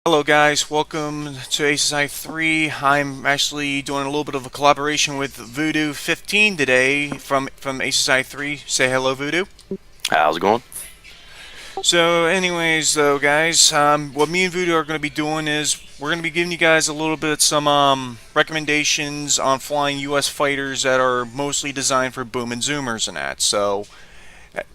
Hello guys, welcome to ASI 3. I'm actually doing a little bit of a collaboration with Voodoo 15 today from ASI 3. Say hello, Voodoo. How's it going? So anyways though guys, what me and Voodoo are going to be doing is we're going to be giving you guys a little bit some recommendations on flying US fighters that are mostly designed for boom and zoomers and that. So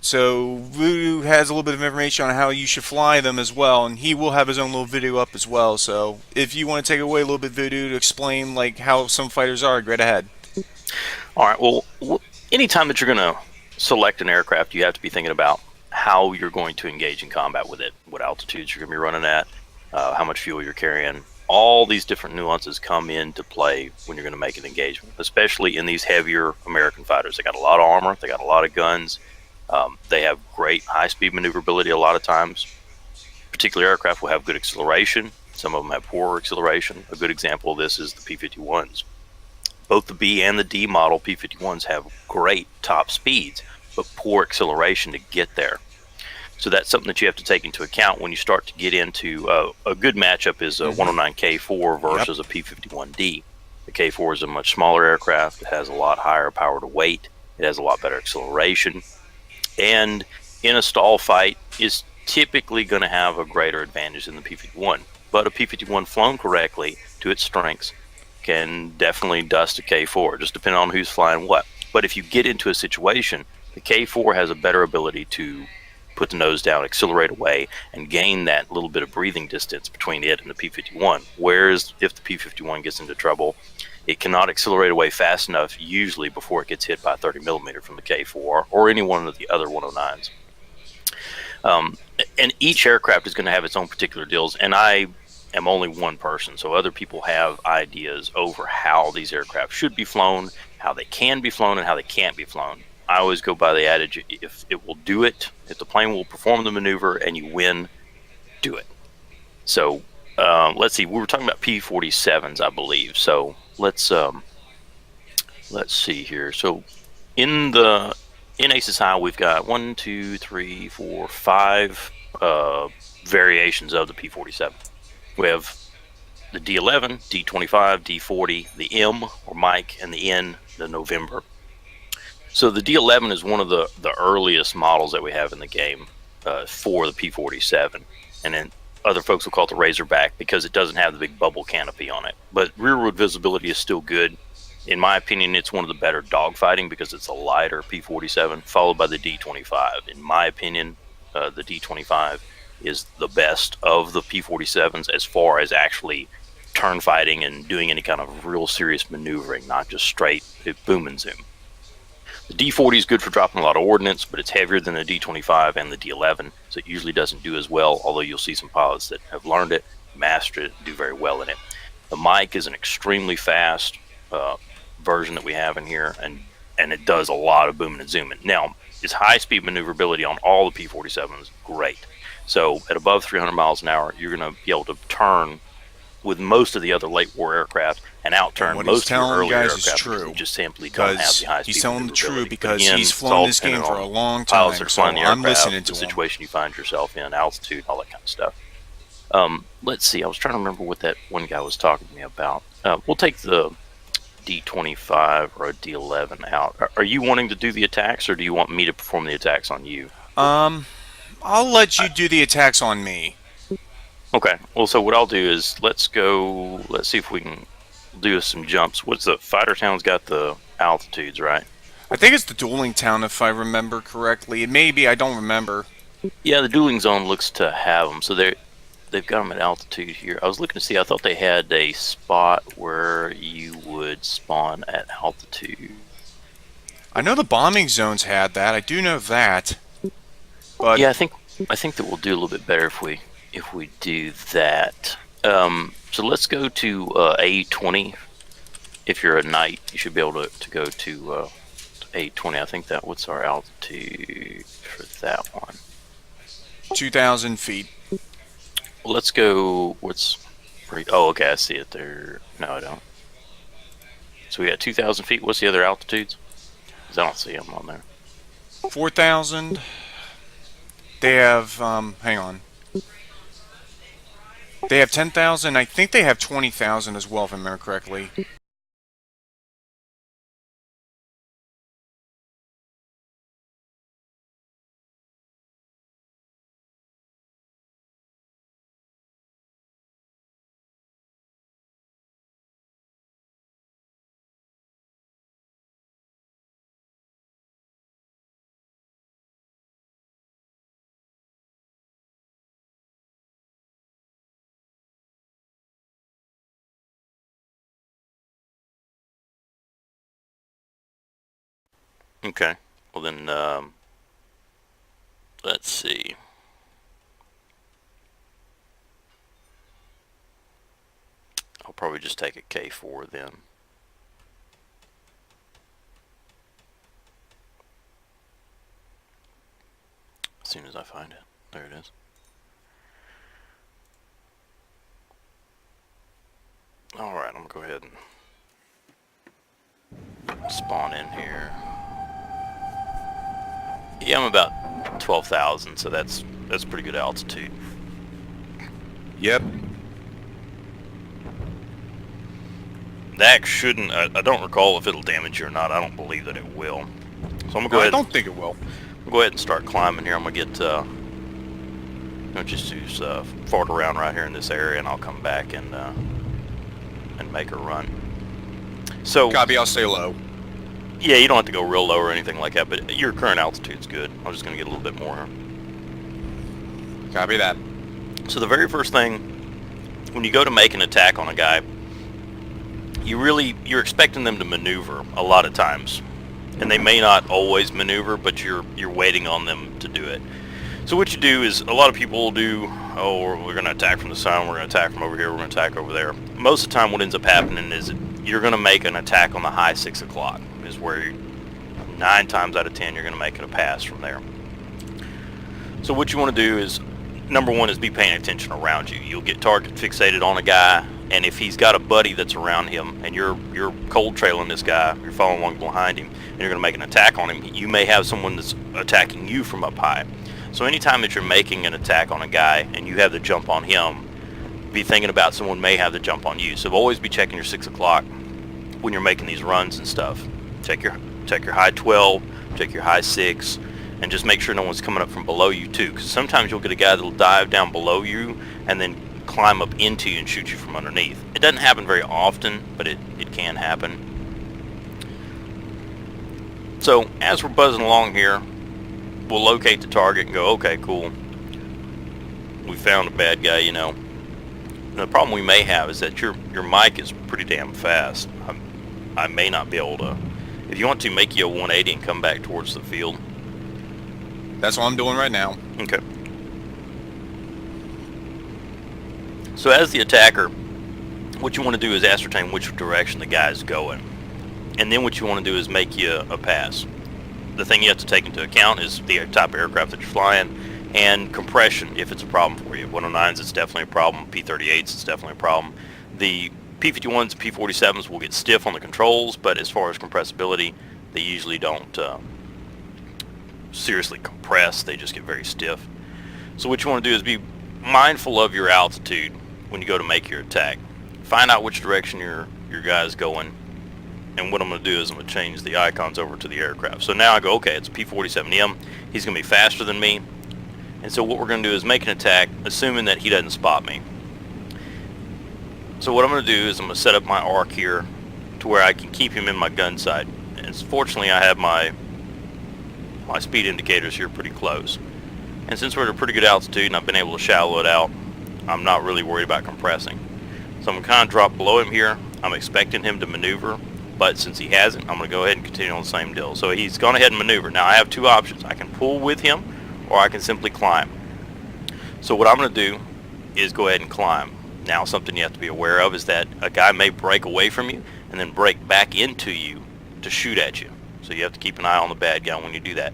Voodoo has a little bit of information on how you should fly them as well, and he will have his own little video up as well. So if you want to take away a little bit, Voodoo, to explain like how some fighters are, go right ahead. All right. Well, anytime that you're going to select an aircraft, you have to be thinking about how you're going to engage in combat with it, what altitudes you're going to be running at, how much fuel you're carrying. All these different nuances come into play when you're going to make an engagement, especially in these heavier American fighters. They got a lot of armor, they got a lot of guns, they have great high-speed maneuverability a lot of times. Particular aircraft will have good acceleration. Some of them have poor acceleration. A good example of this is the P-51s. Both the B and the D model P-51s have great top speeds, but poor acceleration to get there. So that's something that you have to take into account when you start to get into a good matchup is a 109K4 versus a P-51D. The K4 is a much smaller aircraft. It has a lot higher power to weight. It has a lot better acceleration. And in a stall fight is typically going to have a greater advantage than the P-51. But a P-51 flown correctly to its strengths can definitely dust a K4, just depending on who's flying what. But if you get into a situation, the K4 has a better ability to put the nose down, accelerate away, and gain that little bit of breathing distance between it and the P-51. Whereas if the P-51 gets into trouble, it cannot accelerate away fast enough, usually before it gets hit by a 30 millimeter from the K4 or any one of the other 109s. And each aircraft is going to have its own particular deals, and I am only one person, so other people have ideas over how these aircraft should be flown, how they can be flown, and how they can't be flown. I always go by the adage, if it will do it, if the plane will perform the maneuver and you win, do it. So let's see, we were talking about P-47s, I believe. So let's see here. So in Aces High, we've got 1, 2, 3, 4, 5 variations of the P-47. We have the D11, D25, D40, the M or Mike, and the N, the November. So the D11 is one of the earliest models that we have in the game for the P-47, and then other folks will call it the Razorback because it doesn't have the big bubble canopy on it. But rearward visibility is still good. In my opinion, it's one of the better dogfighting because it's a lighter P-47, followed by the D25. In my opinion, the D25 is the best of the P-47s as far as actually turn fighting and doing any kind of real serious maneuvering, not just straight boom and zoom. The D40 is good for dropping a lot of ordnance, but it's heavier than the D25 and the D11, so it usually doesn't do as well, although you'll see some pilots that have learned it, mastered it, do very well in it. The Mike is an extremely fast version that we have in here, and it does a lot of booming and zooming. Now, its high-speed maneuverability on all the P-47s is great. So at above 300 miles an hour, you're going to be able to turn with most of the other late war aircraft and outturn most of your earlier aircraft because just simply don't have the high speed. He's telling the truth because again, he's flown this game for a long time. Pilots are flying the aircraft, I'm listening to the him. situation you find yourself in, altitude, all that kind of stuff. Let's see. I was trying to remember what that one guy was talking to me about. We'll take the D25 or a D11 out. Are you wanting to do the attacks, or do you want me to perform the attacks on you? I'll let you do the attacks on me. Okay. Well, so what I'll do is let's see if we can do some jumps. What's the fighter town's got the altitudes, right? I think it's the dueling town if I remember correctly. It may be, I don't remember. Yeah, the dueling zone looks to have them. So they've got them at altitude here. I was looking to see, I thought they had a spot where you would spawn at altitude. I know the bombing zones had that. I do know that. But yeah, I think that we'll do a little bit better if we do that. So let's go to A20. If you're a knight, you should be able to go to A20. I think what's our altitude for that one? 2,000 feet. Well, let's go. Oh, okay, I see it there. No, I don't. So we got 2,000 feet. What's the other altitudes? Because I don't see them on there. 4,000. They have, hang on. They have 10,000. I think they have 20,000 as well, if I remember correctly. Okay. Well then, let's see. I'll probably just take a K4 then. As soon as I find it. There it is. Alright, I'm going to go ahead and spawn in here. Yeah, I'm about 12,000, so that's pretty good altitude. Yep. That shouldn't, I don't recall if it'll damage you or not. I don't believe that it will. So I'm going to go I ahead. don't think it will. Go ahead and start climbing here. I'm gonna get just fart around right here in this area, and I'll come back and make a run. So Copy, I'll stay low. yeah, you don't have to go real low or anything like that, but your current altitude's good. I'm just gonna get a little bit more. Copy that. So the very first thing, when you go to make an attack on a guy, you're expecting them to maneuver a lot of times. And they may not always maneuver, but you're waiting on them to do it. So what you do is, a lot of people will do, oh, we're going to attack from the sun, we're going to attack from over here, we're going to attack over there. Most of the time what ends up happening is you're going to make an attack on the high 6 o'clock, is where 9 times out of 10 you're going to make it a pass from there. So what you want to do is, number one is be paying attention around you. You'll get target fixated on a guy, and if he's got a buddy that's around him, and you're cold trailing this guy, you're following along behind him, and you're going to make an attack on him, you may have someone that's attacking you from up high. So anytime that you're making an attack on a guy and you have the jump on him, be thinking about someone may have the jump on you. So always be checking your 6 o'clock when you're making these runs and stuff. Check your high 12, check your high 6, and just make sure no one's coming up from below you too, because sometimes you'll get a guy that'll dive down below you and then climb up into you and shoot you from underneath. It doesn't happen very often, but it can happen. So as we're buzzing along here, we'll locate the target and go, okay, cool, we found a bad guy, you know. And the problem we may have is that your mic is pretty damn fast. I may not be able to, if you want to, make you a 180 and come back towards the field. That's what I'm doing right now. Okay. So as the attacker, what you want to do is ascertain which direction the guy is going. And then what you want to do is make you a pass. The thing you have to take into account is the type of aircraft that you're flying and compression, if it's a problem for you. 109s, it's definitely a problem. P-38s, it's definitely a problem. The P-51s and P-47s will get stiff on the controls, but as far as compressibility, they usually don't seriously compress. They just get very stiff. So what you want to do is be mindful of your altitude when you go to make your attack. Find out which direction your guy's going, and what I'm going to do is I'm going to change the icons over to the aircraft. So now I go, okay, it's a P-47M. He's going to be faster than me. And so what we're going to do is make an attack, assuming that he doesn't spot me. So what I'm going to do is I'm going to set up my arc here to where I can keep him in my gun sight. And fortunately I have my speed indicators here pretty close. And since we're at a pretty good altitude and I've been able to shallow it out, I'm not really worried about compressing. So I'm going to kind of drop below him here. I'm expecting him to maneuver, but since he hasn't, I'm going to go ahead and continue on the same deal. So he's gone ahead and maneuvered. Now I have two options. I can pull with him, or I can simply climb. So what I'm going to do is go ahead and climb. Now something you have to be aware of is that a guy may break away from you and then break back into you to shoot at you. So you have to keep an eye on the bad guy when you do that.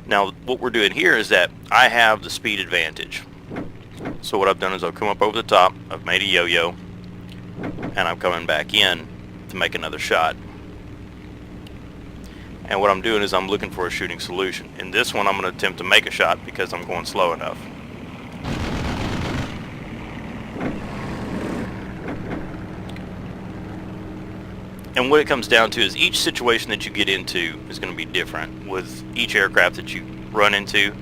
Now what we're doing here is that I have the speed advantage. So what I've done is I've come up over the top, I've made a yo-yo, and I'm coming back in to make another shot. And what I'm doing is I'm looking for a shooting solution. In this one I'm going to attempt to make a shot because I'm going slow enough. And what it comes down to is each situation that you get into is going to be different with each aircraft that you run into,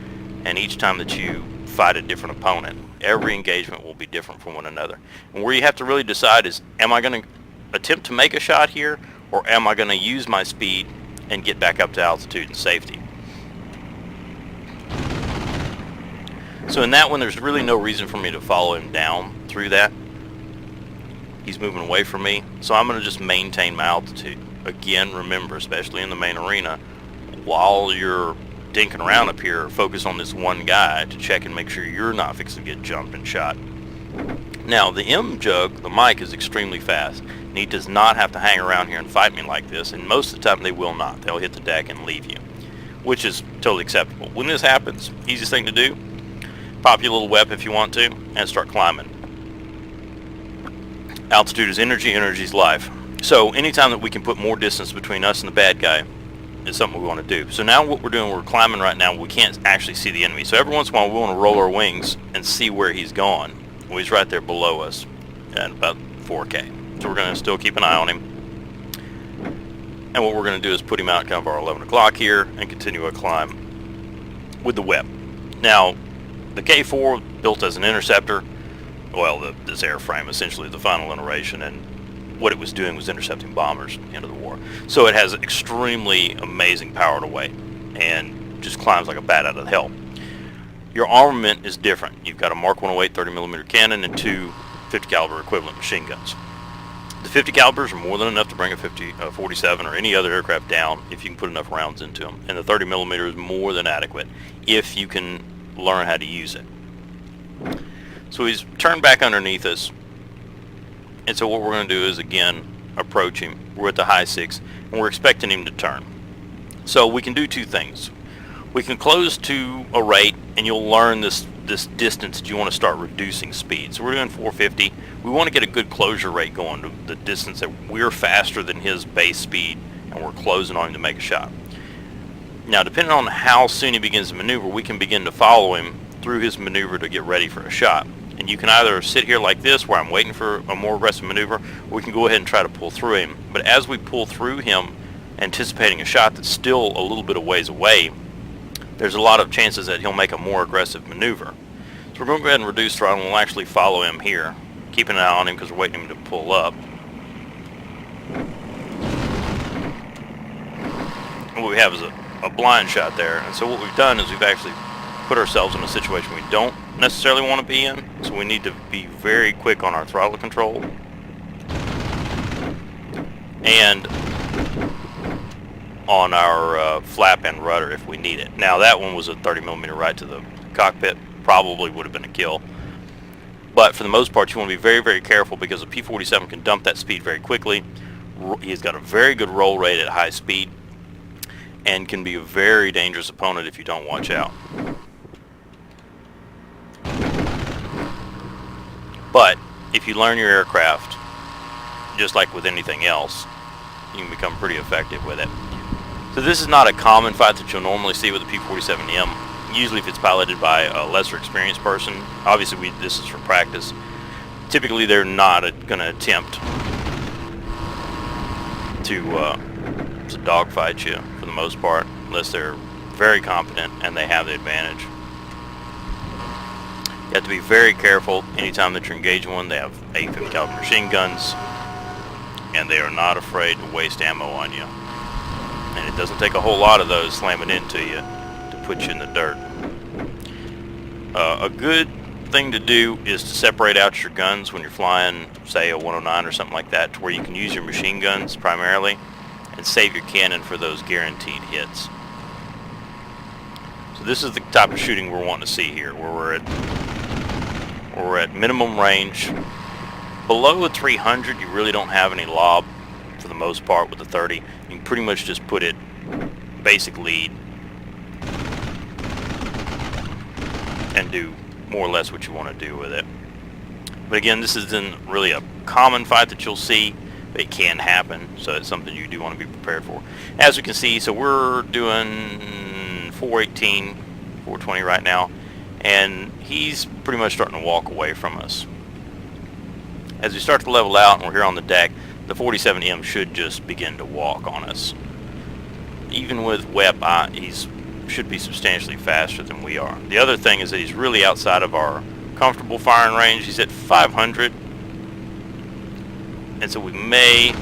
and each time that you fight a different opponent. Every engagement will be different from one another. And where you have to really decide is, am I going to attempt to make a shot here, or am I going to use my speed and get back up to altitude and safety? So in that one, there's really no reason for me to follow him down through that. He's moving away from me, so I'm going to just maintain my altitude. Again, remember, especially in the main arena, while you're dinking around up here, focus on this one guy to check and make sure you're not fixing to get jumped and shot. Now, the M-Jug, the Mike, is extremely fast, and he does not have to hang around here and fight me like this, and most of the time they will not. They'll hit the deck and leave you, which is totally acceptable. When this happens, easiest thing to do, pop your little web if you want to, and start climbing. Altitude is energy, energy is life. So anytime that we can put more distance between us and the bad guy is something we want to do. So now what we're doing, we're climbing right now, we can't actually see the enemy. So every once in a while we want to roll our wings and see where he's gone. Well, he's right there below us at about 4K. So we're going to still keep an eye on him. And what we're going to do is put him out kind of our 11 o'clock here and continue a climb with the web. Now, the K4 built as an interceptor, well, this airframe essentially the final iteration, and what it was doing was intercepting bombers at the end of the war. So it has extremely amazing power to weight and just climbs like a bat out of hell. Your armament is different. You've got a Mark 108 30mm cannon and two 50 caliber equivalent machine guns. The 50 calibers are more than enough to bring a 47 or any other aircraft down if you can put enough rounds into them, and the 30mm is more than adequate if you can learn how to use it. So he's turned back underneath us, and so what we're going to do is again approach him. We're at the high 6 and we're expecting him to turn. So we can do two things. We can close to a rate, and you'll learn this distance that you want to start reducing speed. So we're doing 450. We want to get a good closure rate going to the distance that we're faster than his base speed, and we're closing on him to make a shot. Now, depending on how soon he begins to maneuver, we can begin to follow him through his maneuver to get ready for a shot. And you can either sit here like this where I'm waiting for a more aggressive maneuver, or we can go ahead and try to pull through him. But as we pull through him, anticipating a shot that's still a little bit of ways away, there's a lot of chances that he'll make a more aggressive maneuver. So we're going to go ahead and reduce throttle, and we'll actually follow him here, keeping an eye on him because we're waiting him to pull up. And what we have is a blind shot there, and so what we've done is we've actually put ourselves in a situation we don't necessarily want to be in, so we need to be very quick on our throttle control and on our flap and rudder if we need it. Now that one was a 30mm right to the cockpit, probably would have been a kill, but for the most part you want to be very, very careful because the P-47 can dump that speed very quickly. He's got a very good roll rate at high speed and can be a very dangerous opponent if you don't watch out. But if you learn your aircraft, just like with anything else, you can become pretty effective with it. So this is not a common fight that you'll normally see with the P-47M. Usually if it's piloted by a lesser experienced person, obviously this is for practice. Typically they're not going to attempt to dogfight you for the most part, unless they're very competent and they have the advantage. You have to be very careful anytime that you're engaging one. They have 850 caliber machine guns, and they are not afraid to waste ammo on you. And it doesn't take a whole lot of those slamming into you to put you in the dirt. A good thing to do is to separate out your guns when you're flying, say a 109 or something like that, to where you can use your machine guns primarily and save your cannon for those guaranteed hits. So this is the type of shooting we're wanting to see here, where we're at minimum range. Below a 300 you really don't have any lob for the most part with the 30. You can pretty much just put it basic lead and do more or less what you want to do with it. But again, this isn't really a common fight that you'll see, but it can happen, so it's something you do want to be prepared for. As we can see, so we're doing 418, 420 right now, and he's pretty much starting to walk away from us. As we start to level out and we're here on the deck, the 47M should just begin to walk on us. Even with WEP, he's should be substantially faster than we are. The other thing is that he's really outside of our comfortable firing range. He's at 500, and so we may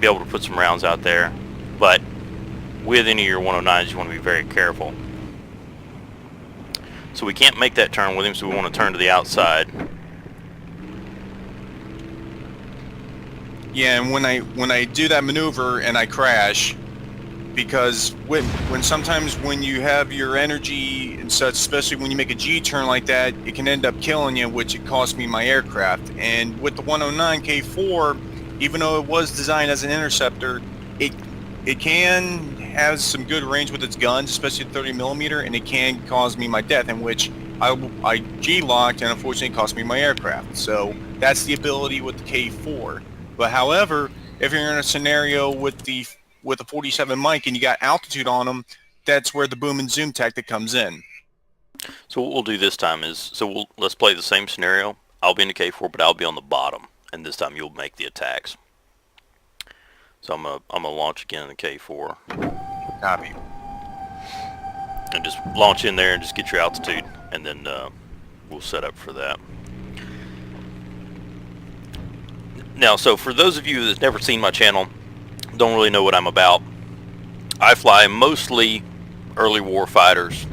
be able to put some rounds out there, but with any of your 109s, you want to be very careful. So we can't make that turn with him, so we want to turn to the outside. Yeah, and when I do that maneuver and I crash, because when sometimes when you have your energy and such, especially when you make a G turn like that, it can end up killing you, which it cost me my aircraft. And with the 109 K4, even though it was designed as an interceptor, it can have some good range with its guns, especially 30 millimeter, and it can cause me my death, in which I G locked and unfortunately cost me my aircraft. So that's the ability with the K4. But however, if you're in a scenario with the 47 mic and you got altitude on them, that's where the boom and zoom tactic comes in. So what we'll do this time is, let's play the same scenario. I'll be in the K4, but I'll be on the bottom, and this time you'll make the attacks. So I'm gonna launch again in the K4. Copy. And just launch in there and just get your altitude, and then we'll set up for that. Now, so for those of you that's never seen my channel, don't really know what I'm about, I fly mostly early war fighters,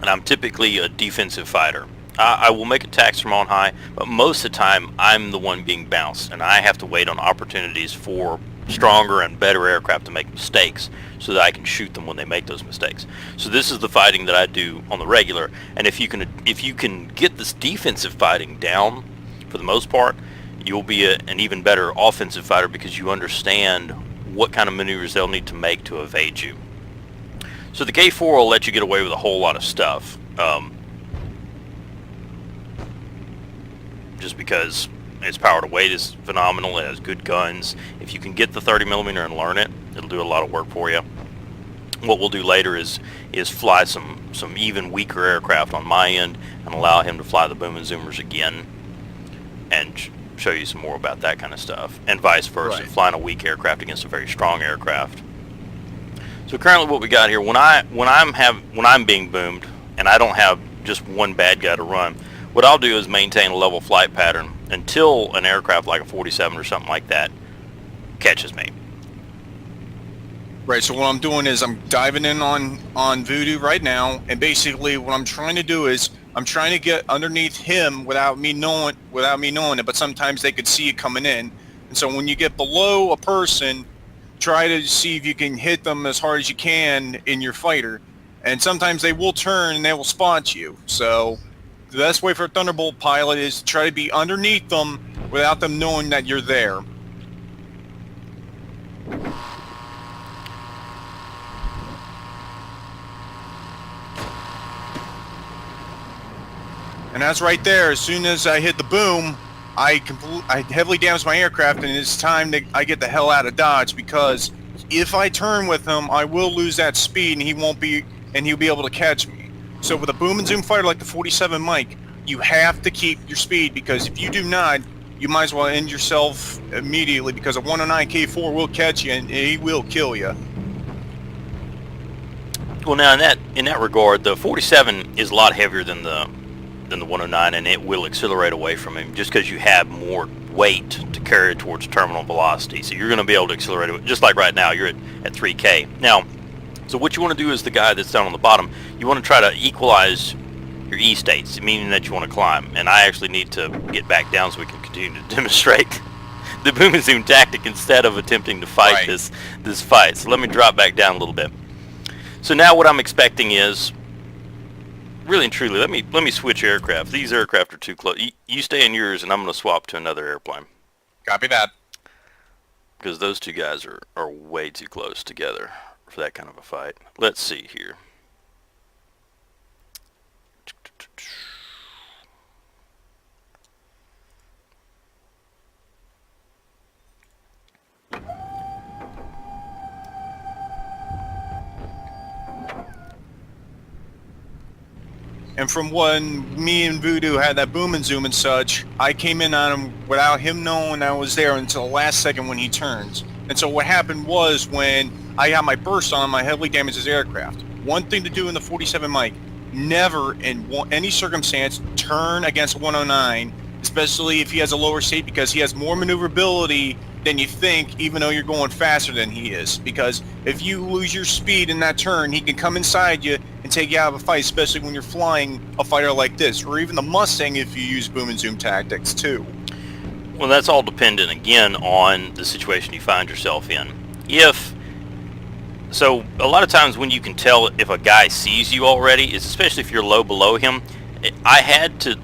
and I'm typically a defensive fighter. I will make attacks from on high, but most of the time I'm the one being bounced, and I have to wait on opportunities for stronger and better aircraft to make mistakes so that I can shoot them when they make those mistakes. So this is the fighting that I do on the regular, and if you can get this defensive fighting down for the most part, you'll be an even better offensive fighter because you understand what kind of maneuvers they'll need to make to evade you. So the K4 will let you get away with a whole lot of stuff, just because its power to weight is phenomenal. It has good guns. If you can get the 30 millimeter and learn it, it'll do a lot of work for you. What we'll do later is fly some even weaker aircraft on my end and allow him to fly the boom and zoomers again, and show you some more about that kind of stuff, and vice versa, Right. flying a weak aircraft against a very strong aircraft. So currently what we got here, when I'm being boomed and I don't have just one bad guy to run, what I'll do is maintain a level flight pattern until an aircraft like a 47 or something like that catches me. Right, so what I'm doing is I'm diving in on Voodoo right now, and basically what I'm trying to do is I'm trying to get underneath him without me knowing it, but sometimes they could see it coming in. And so when you get below a person, try to see if you can hit them as hard as you can in your fighter. And sometimes they will turn and they will spot you. So the best way for a Thunderbolt pilot is to try to be underneath them without them knowing that you're there. And that's right there. As soon as I hit the boom, I heavily damage my aircraft, and it's time that I get the hell out of Dodge, because if I turn with him, I will lose that speed, and he'll be able to catch me. So with a boom and zoom fighter like the 47 Mike, you have to keep your speed, because if you do not, you might as well end yourself immediately, because a 109 K4 will catch you and he will kill you. Well, now in that regard, the 47 is a lot heavier than the 109, and it will accelerate away from him just because you have more weight to carry it towards terminal velocity. So you're going to be able to accelerate it, just like right now you're at 3K. Now, so what you want to do is the guy that's down on the bottom, you want to try to equalize your E states, meaning that you want to climb. And I actually need to get back down so we can continue to demonstrate the boom and zoom tactic instead of attempting to fight Right. this fight. So let me drop back down a little bit. So now what I'm expecting is, really and truly, let me switch aircraft. These aircraft are too close. You stay in yours, and I'm going to swap to another airplane, Copy that. because those two guys are way too close together for that kind of a fight. Let's see here. And from when me and Voodoo had that boom and zoom and such, I came in on him without him knowing I was there until the last second when he turns. And so what happened was when I got my burst on him, I heavily damaged his aircraft. One thing to do in the 47 Mike, never in any circumstance turn against 109, especially if he has a lower state, because he has more maneuverability than you think, even though you're going faster than he is. Because if you lose your speed in that turn, he can come inside you and take you out of a fight, especially when you're flying a fighter like this, or even the Mustang if you use boom and zoom tactics too. Well, that's all dependent, again, on the situation you find yourself in. So a lot of times when you can tell if a guy sees you already, is especially if you're low below him. I had to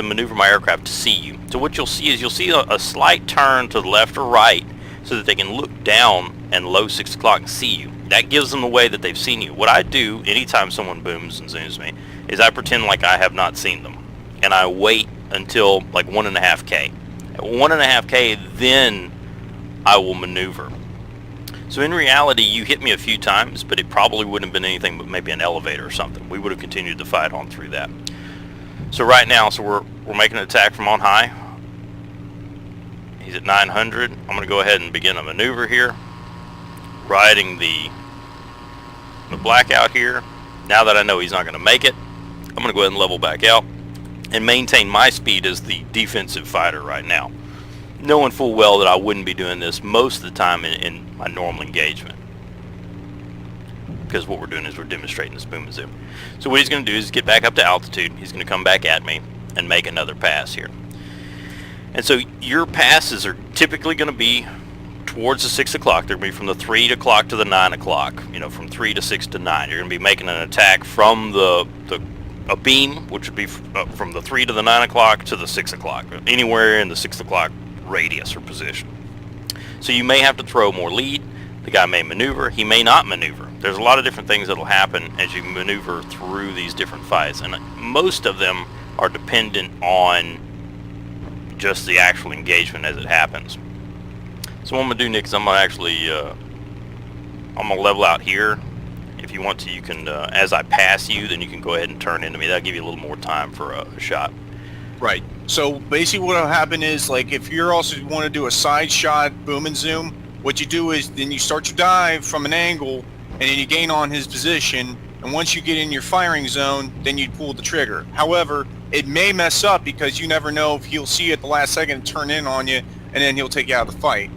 maneuver my aircraft to see you. So what you'll see is a slight turn to the left or right so that they can look down and low 6 o'clock and see you. That gives them the way that they've seen you. What I do anytime someone booms and zooms me is I pretend like I have not seen them. And I wait until like 1.5K. At 1.5K, then I will maneuver. So in reality, you hit me a few times, but it probably wouldn't have been anything but maybe an elevator or something. We would have continued the fight on through that. So right now, we're making an attack from on high. He's at 900. I'm going to go ahead and begin a maneuver here, riding the blackout here. Now that I know he's not going to make it, I'm going to go ahead and level back out and maintain my speed as the defensive fighter right now, knowing full well that I wouldn't be doing this most of the time in my normal engagement, because what we're doing is we're demonstrating this boom and zoom. So what he's going to do is get back up to altitude. He's going to come back at me and make another pass here. And so your passes are typically going to be towards the 6 o'clock. They're going to be from the 3 o'clock to the 9 o'clock, from 3 to 6 to 9. You're going to be making an attack from a beam, which would be from the 3 to the 9 o'clock to the 6 o'clock, anywhere in the 6 o'clock radius or position. So you may have to throw more lead. The guy may maneuver. He may not maneuver. There's a lot of different things that will happen as you maneuver through these different fights, and most of them are dependent on just the actual engagement as it happens. So what I'm going to do, Nick, is I'm going to level out here. If you want to, you can, as I pass you, then you can go ahead and turn into me. That'll give you a little more time for a shot. Right. So basically what will happen is, like, if you're also want to do a side shot boom and zoom, what you do is then you start your dive from an angle and then you gain on his position, and once you get in your firing zone, then you pull the trigger. However, it may mess up because you never know if he'll see you at the last second and turn in on you, and then he'll take you out of the fight.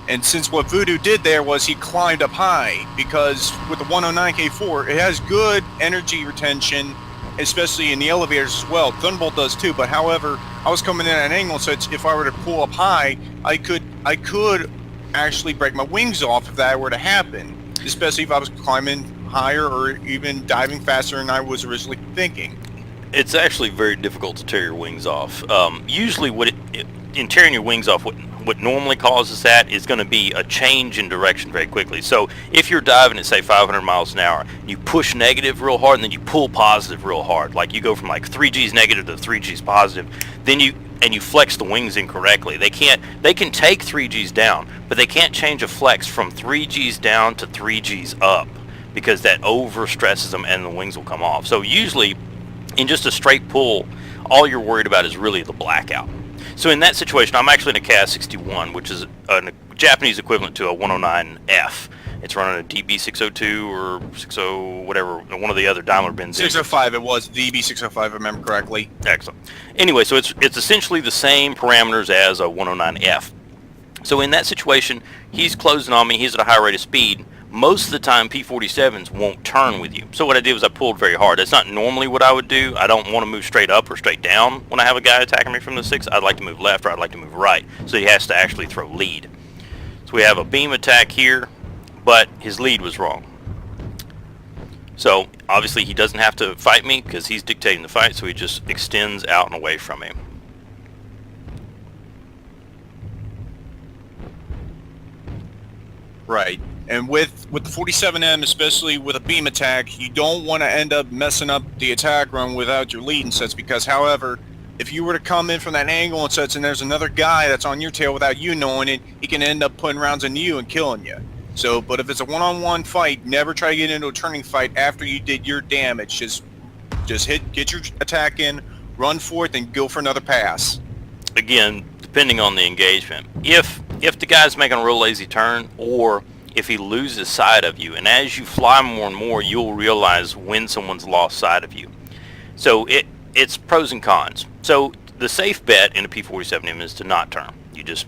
And since what Voodoo did there was he climbed up high, because with the 109K4, it has good energy retention, especially in the elevators as well. Thunderbolt does too, but however, I was coming in at an angle, so if I were to pull up high, I could actually break my wings off if that were to happen, especially if I was climbing higher or even diving faster than I was originally thinking. It's actually very difficult to tear your wings off. Usually in tearing your wings off, what normally causes that is going to be a change in direction very quickly. So if you're diving at, say, 500 miles an hour, you push negative real hard and then you pull positive real hard. Like you go from like 3 G's negative to 3 G's positive, then you flex the wings incorrectly. They can take 3 G's down, but they can't change a flex from 3 G's down to 3 G's up, because that over stresses them and the wings will come off. So usually in just a straight pull, all you're worried about is really the blackout. So in that situation, I'm actually in a KS-61, which is a Japanese equivalent to a 109F. It's running a DB602 or 60 whatever, one of the other Daimler-Benz. 605 it was, the DB605 if I remember correctly. Excellent. Anyway, so it's essentially the same parameters as a 109F. So in that situation, he's closing on me, he's at a high rate of speed. Most of the time, P-47s won't turn with you. So what I did was I pulled very hard. That's not normally what I would do. I don't want to move straight up or straight down when I have a guy attacking me from the 6. I'd like to move left or I'd like to move right. So he has to actually throw lead. So we have a beam attack here, but his lead was wrong. So obviously he doesn't have to fight me because he's dictating the fight, so he just extends out and away from me. Right. And with the 47M, especially with a beam attack, you don't want to end up messing up the attack run without your lead and such, because however, if you were to come in from that angle and such and there's another guy that's on your tail without you knowing it, he can end up putting rounds into you and killing you. So, but if it's a one-on-one fight, never try to get into a turning fight after you did your damage. Just get your attack in, run forth, and go for another pass. Again, depending on the engagement. If the guy's making a real lazy turn, or if he loses sight of you, and as you fly more and more, you'll realize when someone's lost sight of you. So it's pros and cons. So the safe bet in a P-47M is to not turn. You just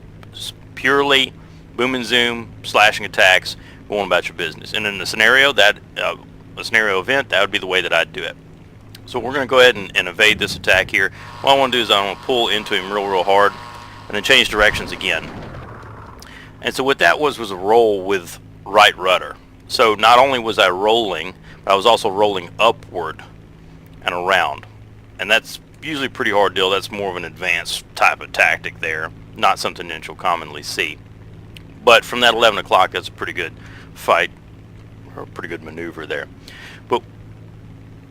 purely boom and zoom, slashing attacks, going about your business. And in the scenario a scenario event, that would be the way that I'd do it. So we're going to go ahead and evade this attack here. What I want to do is I want to pull into him real hard, and then change directions again. And so what that was a roll with right rudder. So not only was I rolling, but I was also rolling upward and around. And that's usually a pretty hard deal. That's more of an advanced type of tactic there, not something that you'll commonly see. But from that 11 o'clock, that's a pretty good fight, or a pretty good maneuver there. But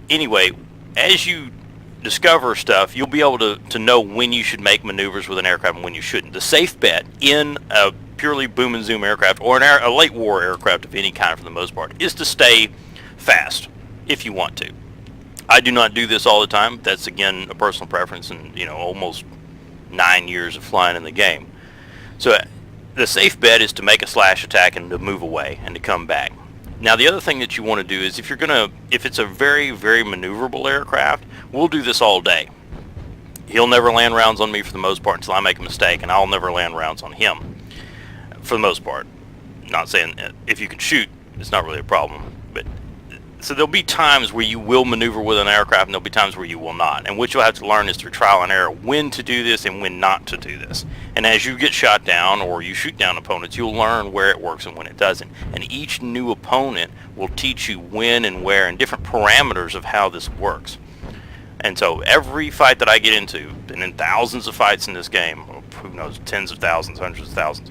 anyway, as you discover stuff, you'll be able to know when you should make maneuvers with an aircraft and when you shouldn't. The safe bet in a purely boom and zoom aircraft, or a late war aircraft of any kind for the most part, is to stay fast if you want to. I do not do this all the time. That's, again, a personal preference, and almost 9 years of flying in the game. So the safe bet is to make a slash attack and to move away and to come back. Now the other thing that you want to do is if it's a very, very maneuverable aircraft, we'll do this all day. He'll never land rounds on me for the most part until I make a mistake, and I'll never land rounds on him for the most part. Not saying if you can shoot, it's not really a problem, but so there'll be times where you will maneuver with an aircraft, and there'll be times where you will not. And what you'll have to learn is through trial and error when to do this and when not to do this. And as you get shot down or you shoot down opponents, you'll learn where it works and when it doesn't. And each new opponent will teach you when and where and different parameters of how this works. And so every fight that I get into, and in thousands of fights in this game, who knows, tens of thousands, hundreds of thousands,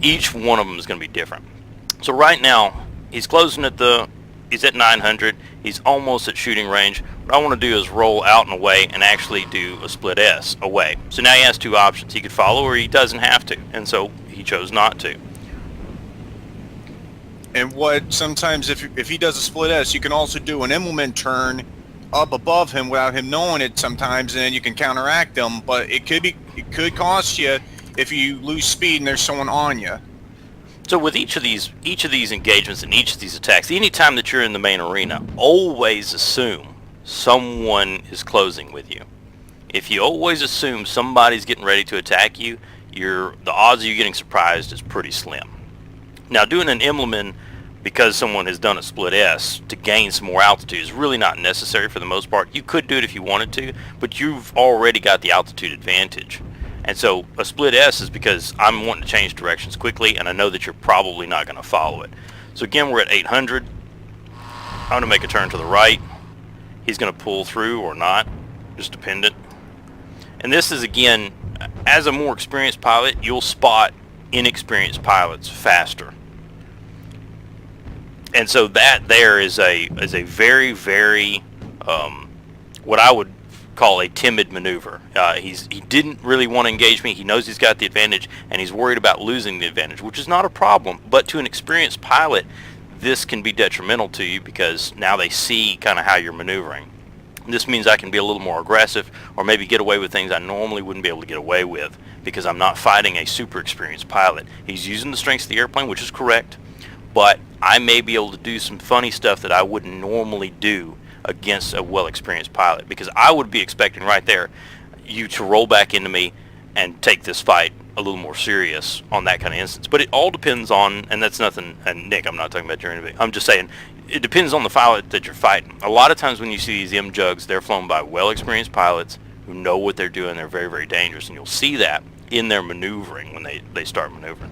each one of them is going to be different. So right now, he's closing he's at 900. He's almost at shooting range. What I want to do is roll out and away and actually do a split S away. So now he has two options. He could follow or he doesn't have to. And so he chose not to. And what sometimes if he does a split S, you can also do an implement turn up above him without him knowing it sometimes, and then you can counteract him. But it could cost you if you lose speed and there's someone on you. So with each of these engagements and each of these attacks, anytime that you're in the main arena, always assume someone is closing with you. If you always assume somebody's getting ready to attack you, the odds of you getting surprised is pretty slim. Now doing an emblem because someone has done a split S to gain some more altitude is really not necessary for the most part. You could do it if you wanted to, but you've already got the altitude advantage. And so a split S is because I'm wanting to change directions quickly, and I know that you're probably not going to follow it. So again, we're at 800. I'm going to make a turn to the right. He's going to pull through or not, just dependent. And this is, again, as a more experienced pilot, you'll spot inexperienced pilots faster. And so that there is a very, very, what I would call a timid maneuver. He didn't really want to engage me. He knows he's got the advantage, and he's worried about losing the advantage, which is not a problem. But to an experienced pilot, this can be detrimental to you because now they see kind of how you're maneuvering. This means I can be a little more aggressive or maybe get away with things I normally wouldn't be able to get away with because I'm not fighting a super experienced pilot. He's using the strengths of the airplane, which is correct, but I may be able to do some funny stuff that I wouldn't normally do against a well-experienced pilot, because I would be expecting right there you to roll back into me and take this fight a little more serious on that kind of instance. But it all depends on, and that's nothing, and Nick, I'm not talking about your interview, I'm just saying it depends on the pilot that you're fighting. A lot of times when you see these M-Jugs, they're flown by well-experienced pilots who know what they're doing. They're very, very dangerous, and you'll see that in their maneuvering when they start maneuvering.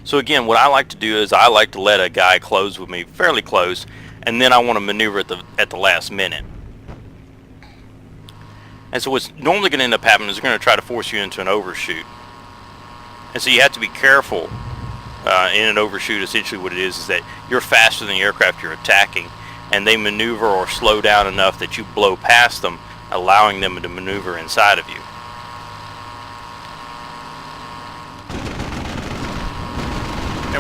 So again, what I like to do is I like to let a guy close with me fairly close, and then I want to maneuver at the last minute. And so what's normally going to end up happening is they're going to try to force you into an overshoot. And so you have to be careful in an overshoot. Essentially what it is that you're faster than the aircraft you're attacking, and they maneuver or slow down enough that you blow past them, allowing them to maneuver inside of you.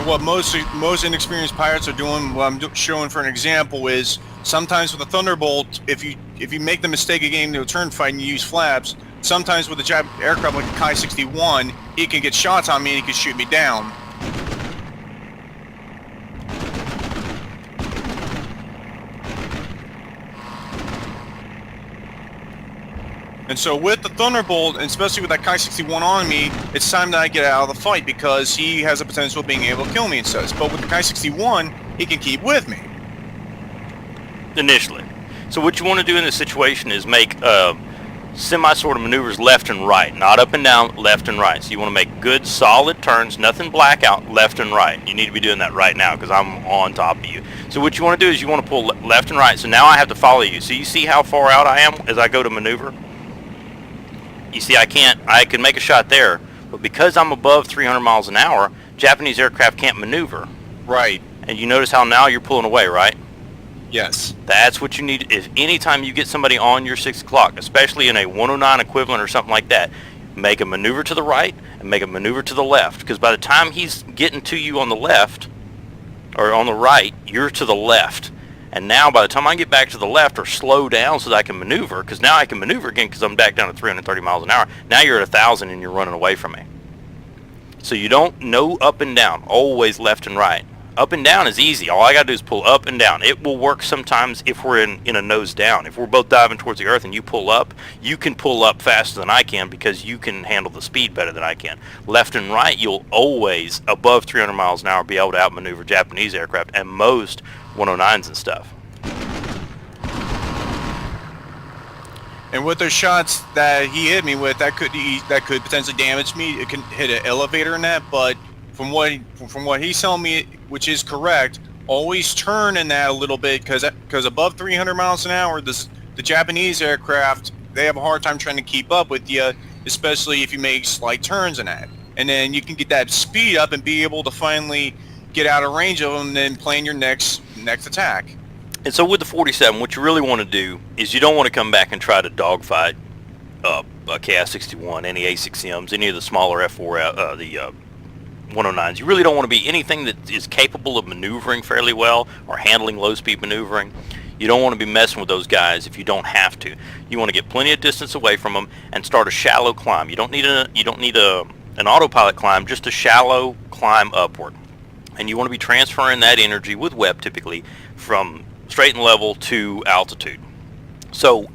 And what most inexperienced pilots are doing, what I'm showing for an example, is sometimes with a Thunderbolt, if you make the mistake of getting into a turn fight and you use flaps, sometimes with a Jap aircraft like the Kai-61, he can get shots on me and he can shoot me down. And so with the Thunderbolt, and especially with that Kai-61 on me, it's time that I get out of the fight because he has the potential of being able to kill me and such. But with the Kai-61, he can keep with me. Initially. So what you want to do in this situation is make semi-sort of maneuvers left and right, not up and down, left and right. So you want to make good, solid turns, nothing blackout, left and right. You need to be doing that right now because I'm on top of you. So what you want to do is you want to pull left and right. So now I have to follow you. So you see how far out I am as I go to maneuver? You see, I can make a shot there, but because I'm above 300 miles an hour, Japanese aircraft can't maneuver. Right. And you notice how now you're pulling away, right? Yes. That's what you need. If anytime you get somebody on your 6 o'clock, especially in a 109 equivalent or something like that, make a maneuver to the right and make a maneuver to the left. Because by the time he's getting to you on the left, or on the right, you're to the left. And now by the time I get back to the left or slow down so that I can maneuver, because now I can maneuver again because I'm back down to 330 miles an hour, now you're at 1,000 and you're running away from me. So you don't know up and down, always left and right. Up and down is easy. All I got to do is pull up and down. It will work sometimes if we're in a nose down. If we're both diving towards the earth and you pull up, you can pull up faster than I can because you can handle the speed better than I can. Left and right, you'll always, above 300 miles an hour, be able to outmaneuver Japanese aircraft and most 109s and stuff. And with those shots that he hit me with, that could potentially damage me. It can hit an elevator in that, but from what he's telling me, which is correct, always turn in that a little bit because above 300 miles an hour, the Japanese aircraft, they have a hard time trying to keep up with you, especially if you make slight turns in that. And then you can get that speed up and be able to finally get out of range of them and then plan your next attack. And so with the 47, what you really want to do is you don't want to come back and try to dogfight a KI-61, any A6Ms, any of the smaller F4, the 109s. You really don't want to be anything that is capable of maneuvering fairly well or handling low-speed maneuvering. You don't want to be messing with those guys if you don't have to. You want to get plenty of distance away from them and start a shallow climb. You don't need an autopilot climb, just a shallow climb upward. And you want to be transferring that energy with web typically from straight and level to altitude. So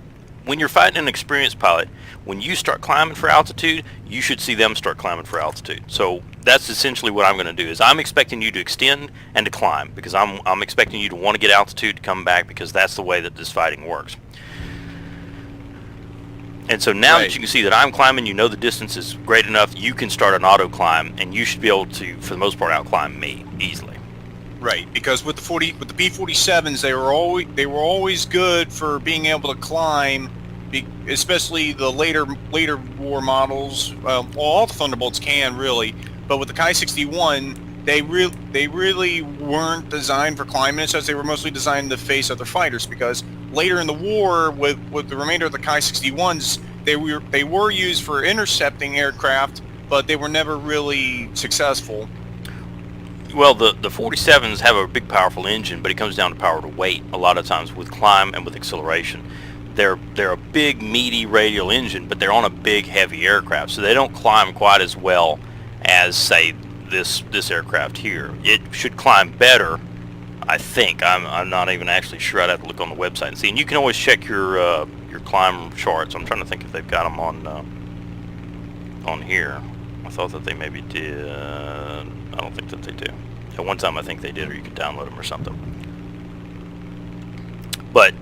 when you're fighting an experienced pilot, when you start climbing for altitude, you should see them start climbing for altitude. So that's essentially what I'm going to do is I'm expecting you to extend and to climb because I'm expecting you to want to get altitude to come back because that's the way that this fighting works. And so now that you can see that I'm climbing, you know the distance is great enough, you can start an auto climb and you should be able to, for the most part, outclimb me easily. Right, because with the B-47s, they were always good for being able to climb, especially the later war models. Well, all the Thunderbolts can really, but with the Kai-61, they really weren't designed for climbing. They were mostly designed to face other fighters. Because later in the war, with the remainder of the Kai-61s, they were used for intercepting aircraft, but they were never really successful. Well, the 47s have a big, powerful engine, but it comes down to power to weight a lot of times with climb and with acceleration. They're a big, meaty radial engine, but they're on a big, heavy aircraft, so they don't climb quite as well as, say, this aircraft here. It should climb better, I think. I'm not even actually sure. I'd have to look on the website and see. And you can always check your climb charts. I'm trying to think if they've got them on here. I thought that they maybe did. I don't think that they do. At one time I think they did, or you could download them or something. But,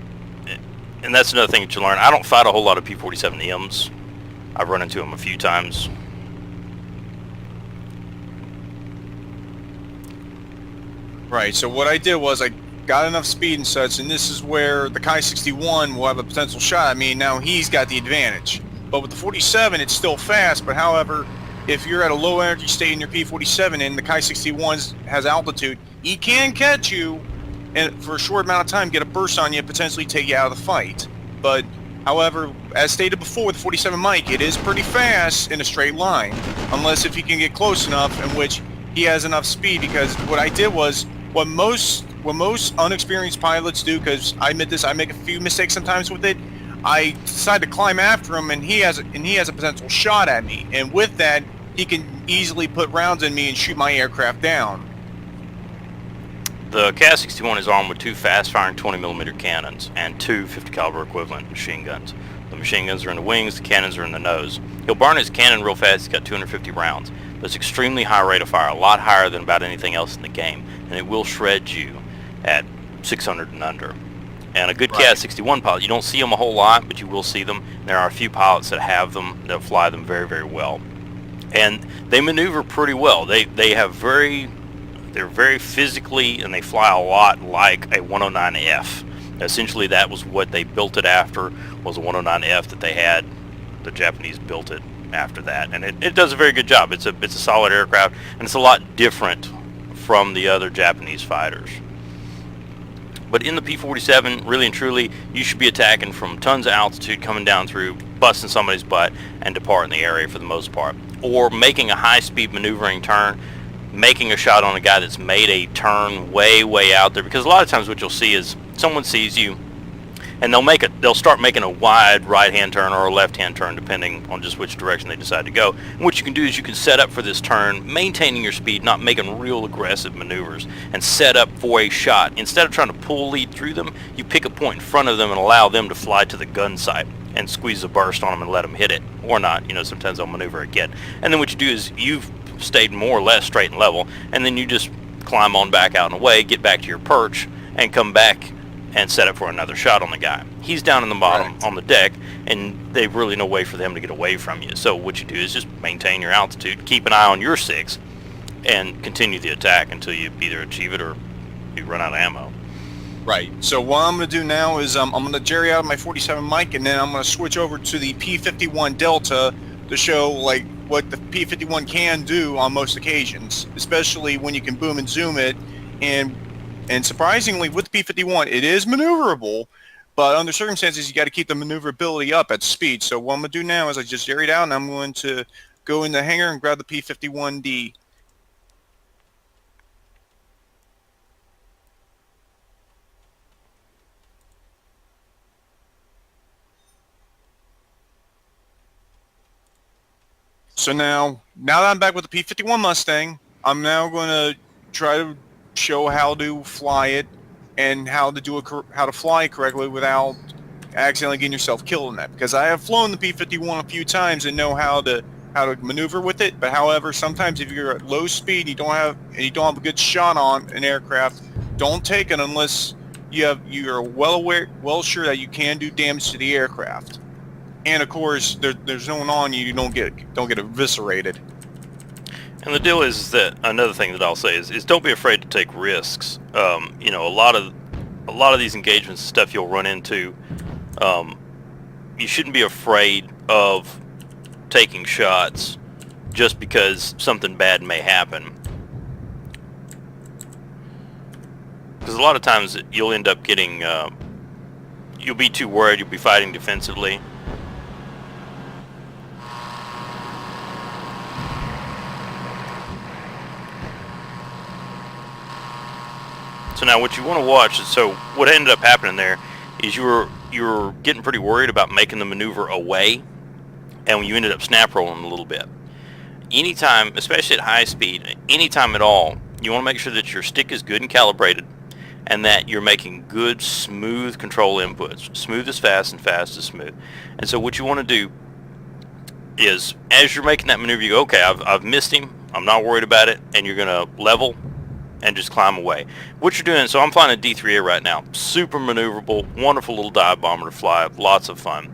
and that's another thing that you learn. I don't fight a whole lot of P-47Ms. I've run into them a few times. Right, so what I did was I got enough speed and such, and this is where the Kai-61 will have a potential shot. I mean, now he's got the advantage. But with the 47, it's still fast, but however, if you're at a low energy state in your P-47 and the Kai-61 has altitude, he can catch you and for a short amount of time get a burst on you and potentially take you out of the fight. But however, as stated before with the 47 Mike, it is pretty fast in a straight line, unless if he can get close enough, in which he has enough speed. Because what I did was what most unexperienced pilots do, because I admit this, I make a few mistakes sometimes with it. I decide to climb after him, and he has a potential shot at me, and with that, he can easily put rounds in me and shoot my aircraft down. The CAS-61 is armed with 2 fast-firing 20mm cannons and 2 50 caliber equivalent machine guns. The machine guns are in the wings, the cannons are in the nose. He'll burn his cannon real fast. He's got 250 rounds. That's extremely high rate of fire, a lot higher than about anything else in the game, and it will shred you at 600 and under. And a good Right. CAS-61 pilot, you don't see them a whole lot, but you will see them. There are a few pilots that have them, that fly them very, very well. And they maneuver pretty well. They're very physically, and they fly a lot like a 109F. Essentially, that was what they built it after, was a 109F that they had. The Japanese built it after that, and it does a very good job. It's a solid aircraft, and it's a lot different from the other Japanese fighters. But in the P-47, really and truly, you should be attacking from tons of altitude, coming down through, busting somebody's butt, and departing the area for the most part. Or making a high-speed maneuvering turn, making a shot on a guy that's made a turn way, way out there. Because a lot of times what you'll see is someone sees you, and they'll start making a wide right-hand turn or a left-hand turn, depending on just which direction they decide to go. And what you can do is you can set up for this turn, maintaining your speed, not making real aggressive maneuvers, and set up for a shot. Instead of trying to pull lead through them, you pick a point in front of them and allow them to fly to the gun sight and squeeze a burst on them and let them hit it, or not. Sometimes they'll maneuver again. And then what you do is you've stayed more or less straight and level, and then you just climb on back out and away, get back to your perch, and come back and set up for another shot on the guy. He's down in the bottom Right. on the deck, and there's really no way for them to get away from you. So what you do is just maintain your altitude, keep an eye on your 6, and continue the attack until you either achieve it or you run out of ammo. Right. So what I'm going to do now is I'm going to jerry out my 47 mic, and then I'm going to switch over to the P-51 Delta to show like what the P-51 can do on most occasions, especially when you can boom and zoom it. And surprisingly, with the P-51, it is maneuverable, but under circumstances, you got to keep the maneuverability up at speed. So what I'm going to do now is I just jerry it out, and I'm going to go in the hangar and grab the P-51D. So now that I'm back with the P-51 Mustang, I'm now going to try to show how to fly it and how to fly it correctly without accidentally getting yourself killed in that. Because I have flown the P-51 a few times and know how to maneuver with it. But however, sometimes if you're at low speed and you don't have a good shot on an aircraft, don't take it unless you're well sure that you can do damage to the aircraft. And of course, there's no one on you. You don't get eviscerated. And the deal is that another thing that I'll say is don't be afraid to take risks. A lot of these engagements and stuff you'll run into, you shouldn't be afraid of taking shots just because something bad may happen. Because a lot of times you'll end up getting, you'll be too worried. You'll be fighting defensively. So now what you want to watch is, so what ended up happening there is you were getting pretty worried about making the maneuver away, and you ended up snap rolling a little bit. Anytime, especially at high speed, anytime at all, you want to make sure that your stick is good and calibrated, and that you're making good, smooth control inputs. Smooth is fast and fast is smooth. And so what you want to do is, as you're making that maneuver, you go, okay, I've missed him, I'm not worried about it, and you're going to level and just climb away. What you're doing, so I'm flying a D3A right now, super maneuverable, wonderful little dive bomber to fly, lots of fun,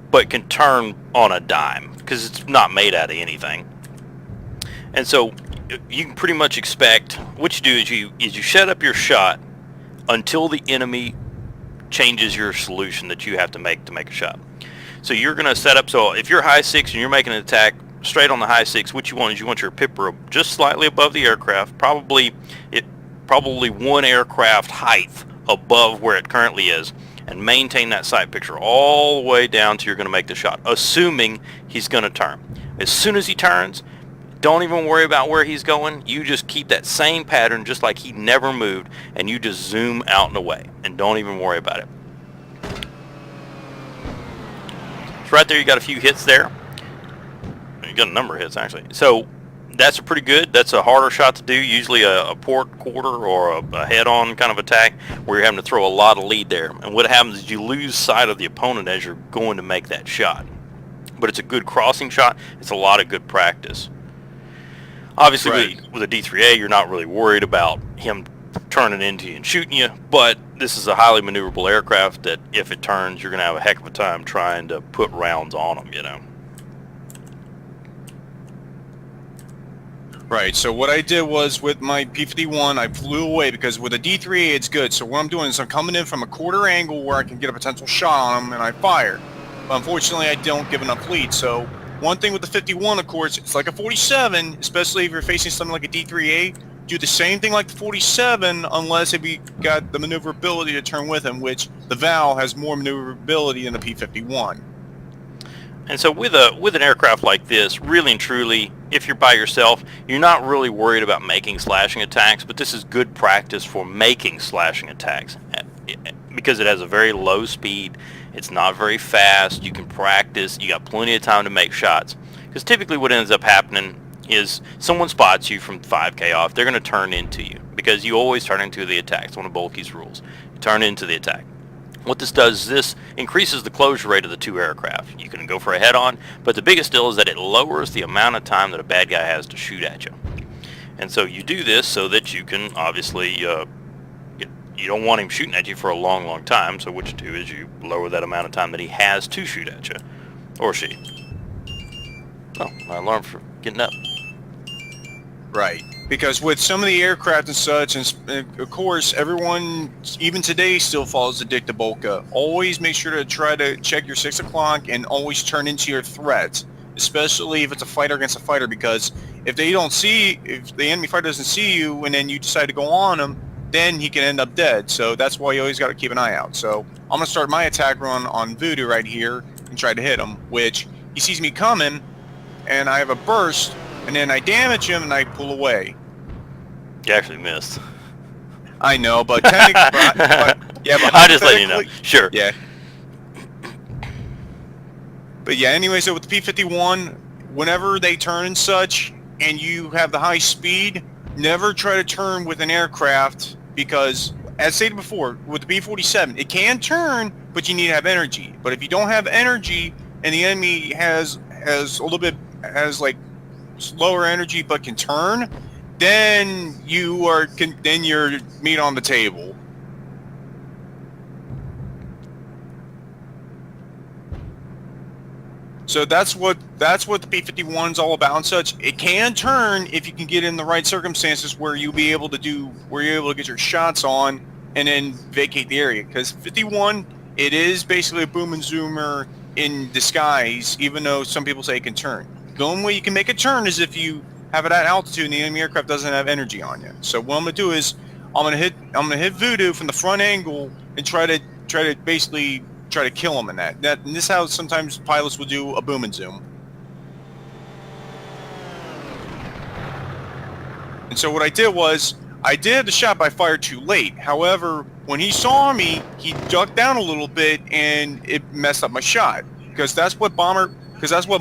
but can turn on a dime because it's not made out of anything. And so you can pretty much expect, what you do is you set up your shot until the enemy changes your solution that you have to make a shot. So you're going to set up, so if you're high 6 and you're making an attack straight on the high 6, what you want is you want your pipper just slightly above the aircraft, probably one aircraft height above where it currently is, and maintain that sight picture all the way down to you're going to make the shot, assuming he's going to turn. As soon as he turns, don't even worry about where he's going. You just keep that same pattern just like he never moved, and you just zoom out and away, and don't even worry about it. So right there, you got a few hits there. You got a number of hits, actually. So that's pretty good. That's a harder shot to do, usually a port quarter or a head-on kind of attack where you're having to throw a lot of lead there. And what happens is you lose sight of the opponent as you're going to make that shot. But it's a good crossing shot. It's a lot of good practice. Obviously, Right. with a D3A, you're not really worried about him turning into you and shooting you, but this is a highly maneuverable aircraft that if it turns, you're going to have a heck of a time trying to put rounds on them, you know. Right, so what I did was with my P-51, I flew away because with a D-3A it's good. So what I'm doing is I'm coming in from a quarter angle where I can get a potential shot on them and I fire. But unfortunately I don't give enough lead. So one thing with the 51, of course, it's like a 47, especially if you're facing something like a D-3A. Do the same thing like the 47 unless if you got the maneuverability to turn with him, which the VAL has more maneuverability than the P-51. And so with an aircraft like this, really and truly, if you're by yourself, you're not really worried about making slashing attacks, but this is good practice for making slashing attacks because it has a very low speed. It's not very fast. You can practice. You got plenty of time to make shots. Because typically what ends up happening is someone spots you from 5K off. They're going to turn into you because you always turn into the attack. It's one of Bulky's rules. You turn into the attack. What this does is this increases the closure rate of the two aircraft. You can go for a head-on, but the biggest deal is that it lowers the amount of time that a bad guy has to shoot at you. And so you do this so that you can obviously, you don't want him shooting at you for a long, long time, so what you do is you lower that amount of time that he has to shoot at you. Or she. Oh, my alarm for getting up. Right, because with some of the aircraft and such, and of course, everyone, even today, still follows the dictabolka. Always make sure to try to check your 6 o'clock and always turn into your threat, especially if it's a fighter against a fighter, because if the enemy fighter doesn't see you and then you decide to go on him, then he can end up dead. So that's why you always got to keep an eye out. So I'm going to start my attack run on Voodoo right here and try to hit him, which he sees me coming, and I have a burst, and then I damage him and I pull away. You actually missed. I know, but technically, I'm just letting you know. Sure. Yeah. But yeah, anyway, so with the P-51, whenever they turn and such, and you have the high speed, never try to turn with an aircraft because, as stated before, with the P-47, it can turn, but you need to have energy. But if you don't have energy and the enemy has like slower energy but can turn, then you're meat on the table. So that's what the P-51's all about and such. It can turn if you can get in the right circumstances where you're able to get your shots on and then vacate the area. Because 51, it is basically a boom and zoomer in disguise, even though some people say it can turn. The only way you can make a turn is if you have it at altitude and the enemy aircraft doesn't have energy on you. So what I'm gonna do is I'm gonna hit Voodoo from the front angle and try to basically kill him in that. And this is how sometimes pilots will do a boom and zoom. And so what I did was I did the shot, but I fired too late. However, when he saw me, he ducked down a little bit and it messed up my shot because that's what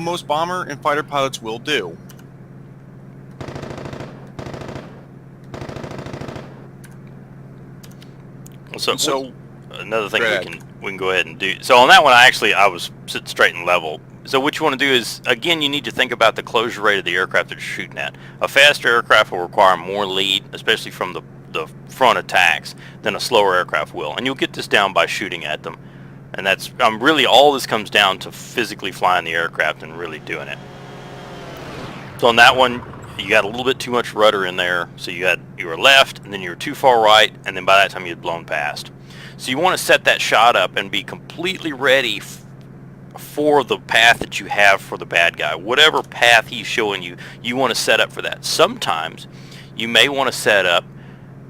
most bomber and fighter pilots will do. So another thing we can go ahead and do. So on that one, I was sitting straight and level. So what you want to do is, again, you need to think about the closure rate of the aircraft that you're shooting at. A faster aircraft will require more lead, especially from the front attacks, than a slower aircraft will. And you'll get this down by shooting at them. And that's really all this comes down to physically flying the aircraft and really doing it. So on that one, you got a little bit too much rudder in there. So you were left, and then you were too far right, and then by that time you had blown past. So you want to set that shot up and be completely ready for the path that you have for the bad guy. Whatever path he's showing you, you want to set up for that. Sometimes you may want to set up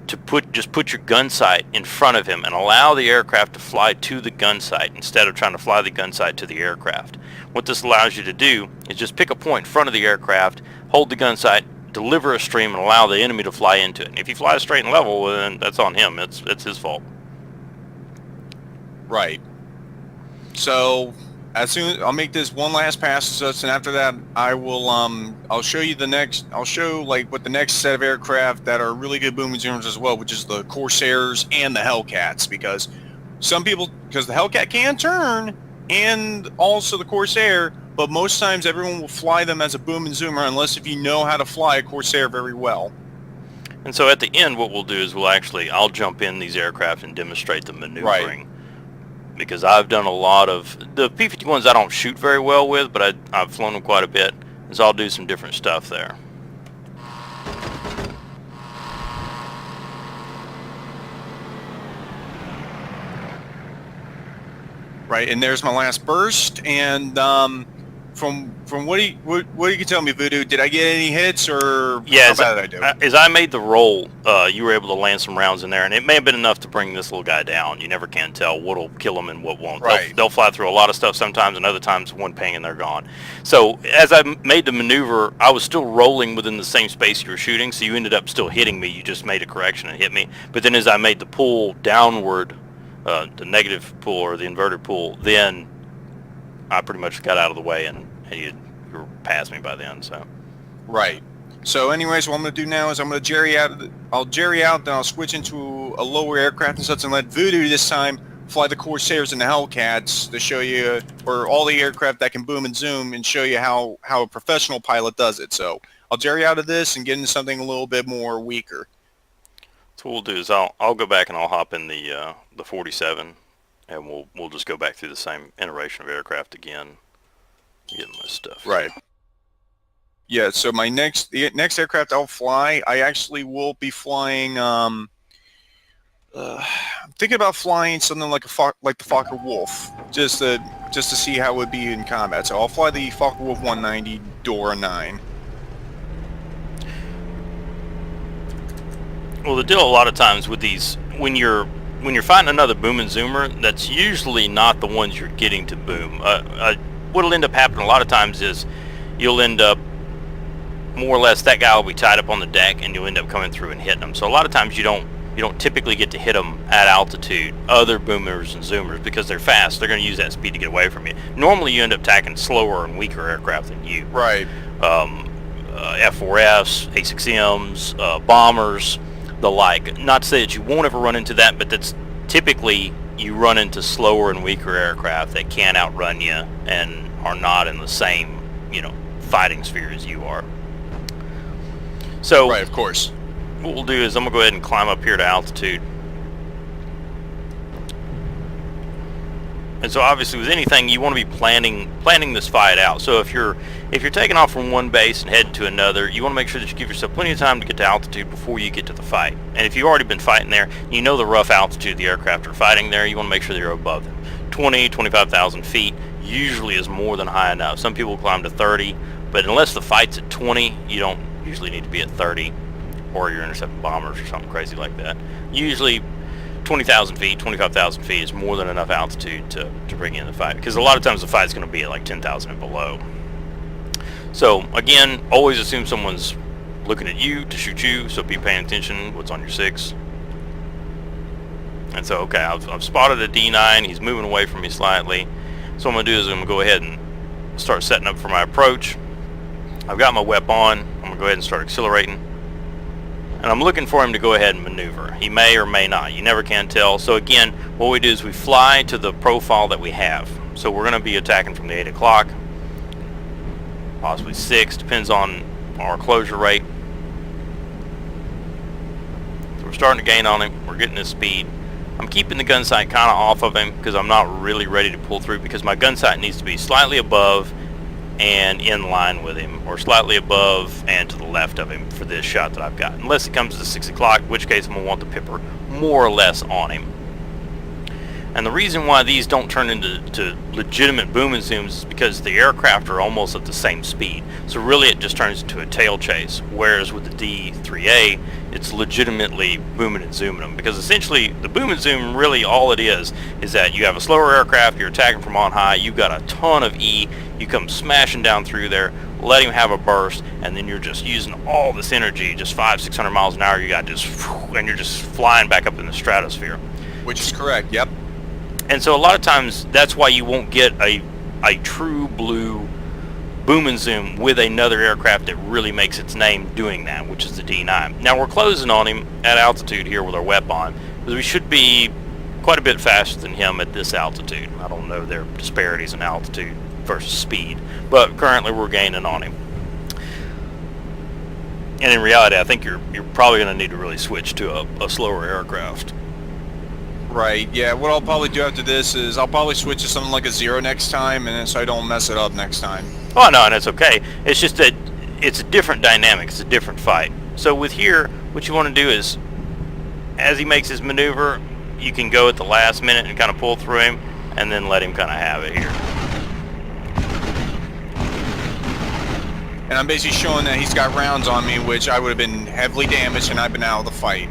to put your gun sight in front of him and allow the aircraft to fly to the gun sight instead of trying to fly the gun sight to the aircraft. What this allows you to do is just pick a point in front of the aircraft, hold the gun sight, deliver a stream, and allow the enemy to fly into it. And if he flies straight and level, well, then that's on him. It's his fault. Right. So as soon I'll make this one last pass, and after that I will I'll show you the next. I'll show like what the next set of aircraft that are really good boom and zoomers as well, which is the Corsairs and the Hellcats, because the Hellcat can turn and also the Corsair, but most times everyone will fly them as a boom and zoomer unless if you know how to fly a Corsair very well. And so at the end, what we'll do is I'll jump in these aircraft and demonstrate the maneuvering. Right. Because I've done a lot of the P-51s I don't shoot very well with, but I've flown them quite a bit, and so I'll do some different stuff there. Right, and there's my last burst, and from what you can tell me, Voodoo, did I get any hits, or yeah, how bad did I do? As I made the roll, you were able to land some rounds in there, and it may have been enough to bring this little guy down. You never can tell what'll kill him and what won't. Right. They'll fly through a lot of stuff sometimes, and other times one ping and they're gone. So as I made the maneuver, I was still rolling within the same space you were shooting, so you ended up still hitting me. You just made a correction and hit me. But then as I made the pull downward, the negative pull or the inverted pull, then I pretty much got out of the way, and you were past me by then. So Right. So anyways, what I'm going to do now is I'm going to jerry out. I'll jerry out, then I'll switch into a lower aircraft and such, and let Voodoo this time fly the Corsairs and the Hellcats to show you, or all the aircraft that can boom and zoom, and show you how a professional pilot does it. So I'll jerry out of this and get into something a little bit more weaker. so what we'll do is I'll go back and I'll hop in the 47, and we'll just go back through the same iteration of aircraft again. Get my stuff. Right. Yeah, so the next aircraft I'll fly, I actually will be flying. I'm thinking about flying something like the Fokker Wolf, just to see how it would be in combat. So I'll fly the Fokker Wolf 190 Dora 9. Well, the deal a lot of times with these, when you're fighting another boom and zoomer, that's usually not the ones you're getting to boom. What'll end up happening a lot of times is you'll end up more or less that guy will be tied up on the deck, and you'll end up coming through and hitting them. So a lot of times you don't typically get to hit them at altitude, other boomers and zoomers, because they're fast. They're going to use that speed to get away from you. Normally you end up attacking slower and weaker aircraft than you. Right. F4Fs, A6Ms, bombers, the like. Not to say that you won't ever run into that, but that's typically you run into slower and weaker aircraft that can outrun you and are not in the same, fighting sphere as you are. So Right, of course. what we'll do is I'm going to go ahead and climb up here to altitude. And so obviously with anything, you want to be planning this fight out. So if you're taking off from one base and heading to another, you want to make sure that you give yourself plenty of time to get to altitude before you get to the fight. And if you've already been fighting there, you know the rough altitude the aircraft are fighting there, you want to make sure that you're above them. 25,000 feet usually is more than high enough. Some people climb to 30, but unless the fight's at 20, you don't usually need to be at 30, or you're intercepting bombers or something crazy like that. Usually 20,000 feet, 25,000 feet is more than enough altitude to bring in the fight, because a lot of times the fight's going to be at like 10,000 and below. So again, always assume someone's looking at you to shoot you, so be paying attention what's on your 6. And so, okay, I've spotted a D9, he's moving away from me slightly. So what I'm going to do is I'm going to go ahead and start setting up for my approach. I've got my WEP on, I'm going to go ahead and start accelerating. And I'm looking for him to go ahead and maneuver. He may or may not, you never can tell. So again, what we do is we fly to the profile that we have. So we're going to be attacking from the 8 o'clock, possibly 6, depends on our closure rate. So we're starting to gain on him, we're getting his speed. I'm keeping the gun sight kind of off of him because I'm not really ready to pull through, because my gun sight needs to be slightly above and in line with him, or slightly above and to the left of him for this shot that I've got. Unless it comes to 6 o'clock, in which case I'm going to want the pipper more or less on him. And the reason why these don't turn into legitimate boom and zooms is because the aircraft are almost at the same speed. So really it just turns into a tail chase. Whereas with the D3A, it's legitimately booming and zooming them. Because essentially the boom and zoom, really all it is that you have a slower aircraft, you're attacking from on high, you've got a ton of E, you come smashing down through there, let him have a burst, and then you're just using all this energy, just 500-600 miles an hour. You got just, and you're just flying back up in the stratosphere. Which is correct. Yep. And so a lot of times that's why you won't get a true blue boom and zoom with another aircraft that really makes its name doing that, which is the D9. Now we're closing on him at altitude here with our WEP on, because we should be quite a bit faster than him at this altitude. I don't know their disparities in altitude versus speed, but currently we're gaining on him. And in reality, I think you're probably going to need to really switch to a slower aircraft. Right. Yeah. What I'll probably do after this is I'll probably switch to something like a 0 next time, and so I don't mess it up next time. Oh no, and it's okay. It's just that it's a different dynamic. It's a different fight. So with here, what you want to do is, as he makes his maneuver, you can go at the last minute and kind of pull through him, and then let him kind of have it here. And I'm basically showing that he's got rounds on me, which I would have been heavily damaged, and I've been out of the fight.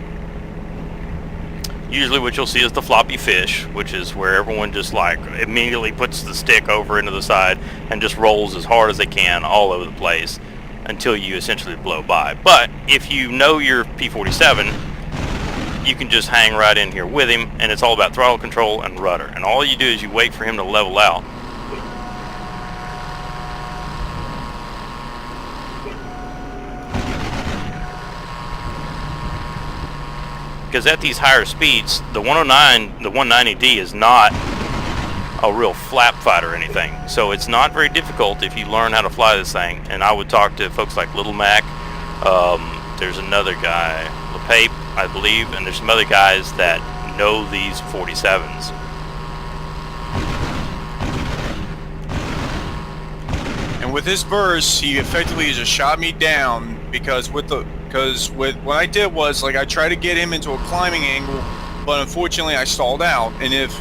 Usually what you'll see is the floppy fish, which is where everyone just like immediately puts the stick over into the side and just rolls as hard as they can all over the place until you essentially blow by. But if you know your P-47, you can just hang right in here with him, and it's all about throttle control and rudder. And all you do is you wait for him to level out. Because at these higher speeds, the 109, the 190D is not a real flap fight or anything. So it's not very difficult if you learn how to fly this thing. And I would talk to folks like Little Mac. There's another guy, LePape, I believe, and there's some other guys that know these 47s. And with his burst, he effectively just shot me down because what I did was, like, I tried to get him into a climbing angle, but unfortunately I stalled out. And if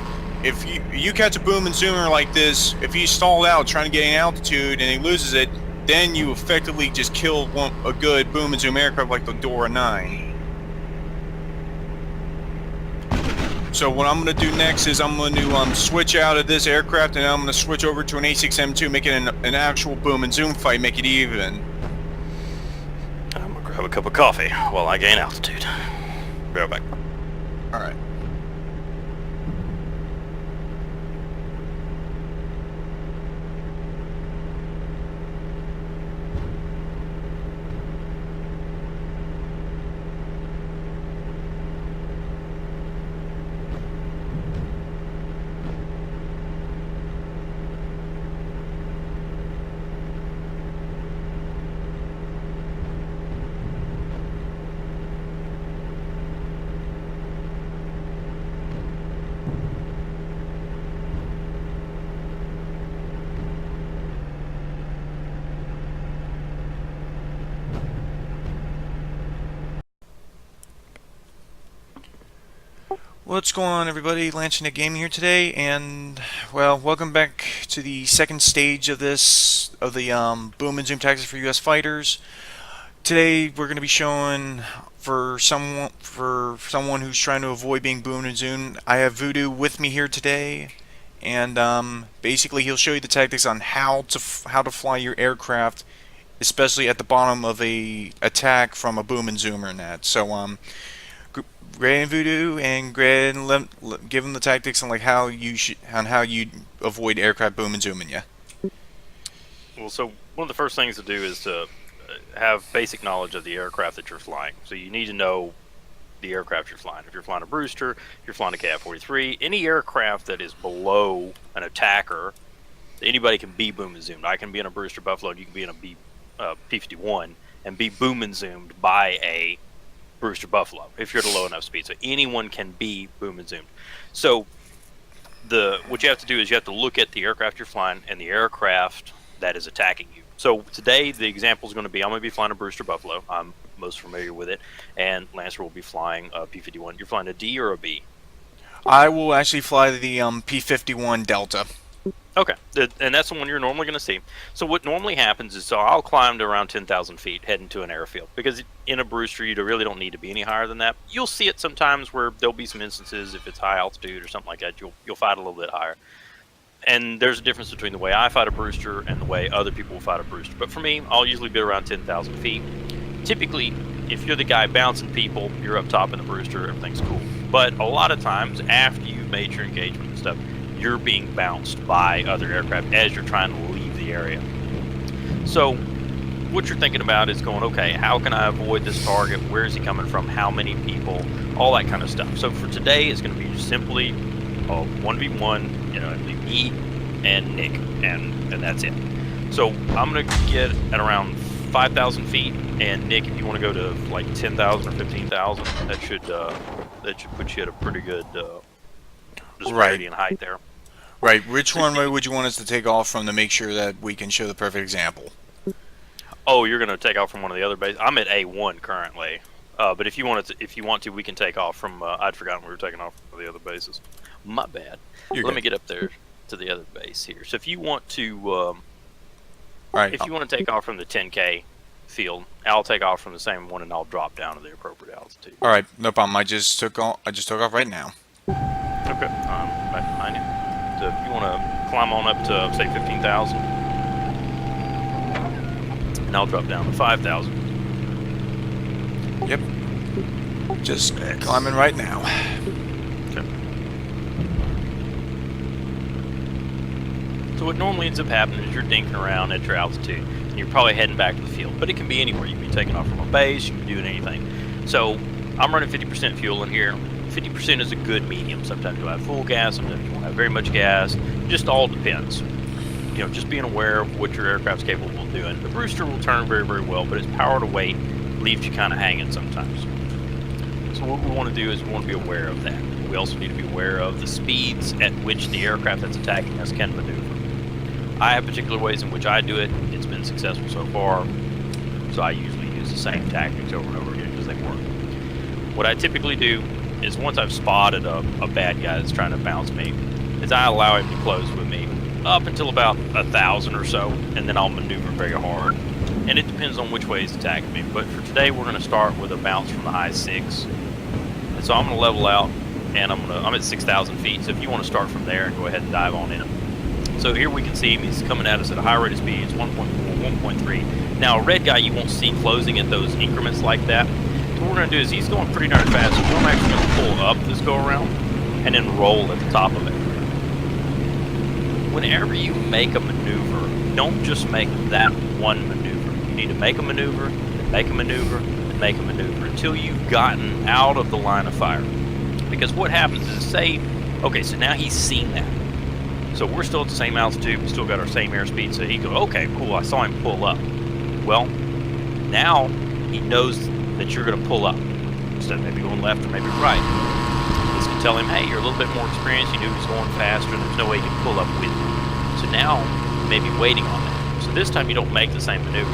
you catch a boom and zoomer like this, if he stalled out trying to get an altitude and he loses it, then you effectively just kill a good boom and zoom aircraft like the Dora 9. So what I'm going to do next is I'm going to switch out of this aircraft, and I'm going to switch over to an A6M2, make it an actual boom and zoom fight, make it even. I'm going to grab a cup of coffee while I gain altitude. Be right back. Alright. What's going on, everybody? Lanchinette Gaming here today, and well, welcome back to the second stage of the boom and zoom tactics for U.S. fighters. Today we're going to be showing for someone who's trying to avoid being boom and zoom. I have Voodoo with me here today, and basically he'll show you the tactics on how to fly your aircraft, especially at the bottom of a attack from a boom and zoomer and that. So go ahead and Voodoo, and go ahead and give them the tactics on like how you avoid aircraft boom and zooming you. Well, so one of the first things to do is to have basic knowledge of the aircraft that you're flying. So you need to know the aircraft you're flying. If you're flying a Brewster, if you're flying a KF-43, any aircraft that is below an attacker, anybody can be boom and zoomed. I can be in a Brewster Buffalo, and you can be in a P-51 and be boom and zoomed by a Brewster Buffalo if you're at a low enough speed. So anyone can be boom and zoomed. So what you have to do is you have to look at the aircraft you're flying and the aircraft that is attacking you. So today the example is going to be, I'm going to be flying a Brewster Buffalo. I'm most familiar with it, and Lancer will be flying a P-51. You're flying a D or a B? I will actually fly the P-51 Delta. Okay, and that's the one you're normally going to see. So what normally happens is, so I'll climb to around 10,000 feet heading to an airfield, because in a Brewster you really don't need to be any higher than that. You'll see it sometimes where there'll be some instances if it's high altitude or something like that, you'll fight a little bit higher. And there's a difference between the way I fight a Brewster and the way other people fight a Brewster. But for me, I'll usually be around 10,000 feet. Typically, if you're the guy bouncing people, you're up top in the Brewster, everything's cool. But a lot of times, after you've made your engagement and stuff, you're being bounced by other aircraft as you're trying to leave the area. So what you're thinking about is going, okay, how can I avoid this target? Where is he coming from? How many people? All that kind of stuff. So for today, it's going to be simply a 1v1, I believe me and Nick, and that's it. So I'm going to get at around 5,000 feet, and Nick, if you want to go to like 10,000 or 15,000, that should put you at a pretty good disparity in height there. Right. Which runway would you want us to take off from to make sure that we can show the perfect example? Oh, you're going to take off from one of the other bases. I'm at A1 currently, but if you want to, we can take off from. I'd forgotten we were taking off from the other bases. My bad. Let me get up there to the other base here. So if you want to, if you want to take off from the 10K field, I'll take off from the same one, and I'll drop down to the appropriate altitude. All right, no problem. I just took off right now. Okay, I'm back behind you. So if you want to climb on up to say 15,000, and I'll drop down to 5,000. Yep. Just climbing right now. Okay. So what normally ends up happening is you're dinking around at your altitude, and you're probably heading back to the field. But it can be anywhere. You can be taking off from a base. You can be doing anything. So I'm running 50% fuel in here. 50% is a good medium. Sometimes you'll have full gas. Sometimes you won't have very much gas. Just all depends. Just being aware of what your aircraft's capable of doing. The Brewster will turn very, very well, but its power to weight leaves you kind of hanging sometimes. So what we want to do is we want to be aware of that. We also need to be aware of the speeds at which the aircraft that's attacking us can maneuver. I have particular ways in which I do it. It's been successful so far, so I usually use the same tactics over and over again because they work. What I typically do is once I've spotted a bad guy that's trying to bounce me, is I allow him to close with me up until about 1,000 or so, and then I'll maneuver very hard. And it depends on which way he's attacking me. But for today, we're going to start with a bounce from the high 6. And so I'm going to level out, and I'm at 6,000 feet. So if you want to start from there, go ahead and dive on in. So here we can see him. He's coming at us at a high rate of speed. It's 1.4, 1.3. Now, a red guy, you won't see closing at those increments like that. So what we're going to do is he's going pretty darn fast. So I'm actually going to pull up this go around and then roll at the top of it. Whenever you make a maneuver, don't just make that one maneuver. You need to make a maneuver, and make a maneuver, and make a maneuver until you've gotten out of the line of fire. Because what happens is, okay, so now he's seen that. So we're still at the same altitude, we still got our same airspeed, so he goes, okay, cool, I saw him pull up. Well, now he knows that you're going to pull up. Instead of maybe going left or maybe right. This can tell him, hey, you're a little bit more experienced, you knew he was going faster, and there's no way you can pull up with you. So now, you may be waiting on that. So this time you don't make the same maneuver.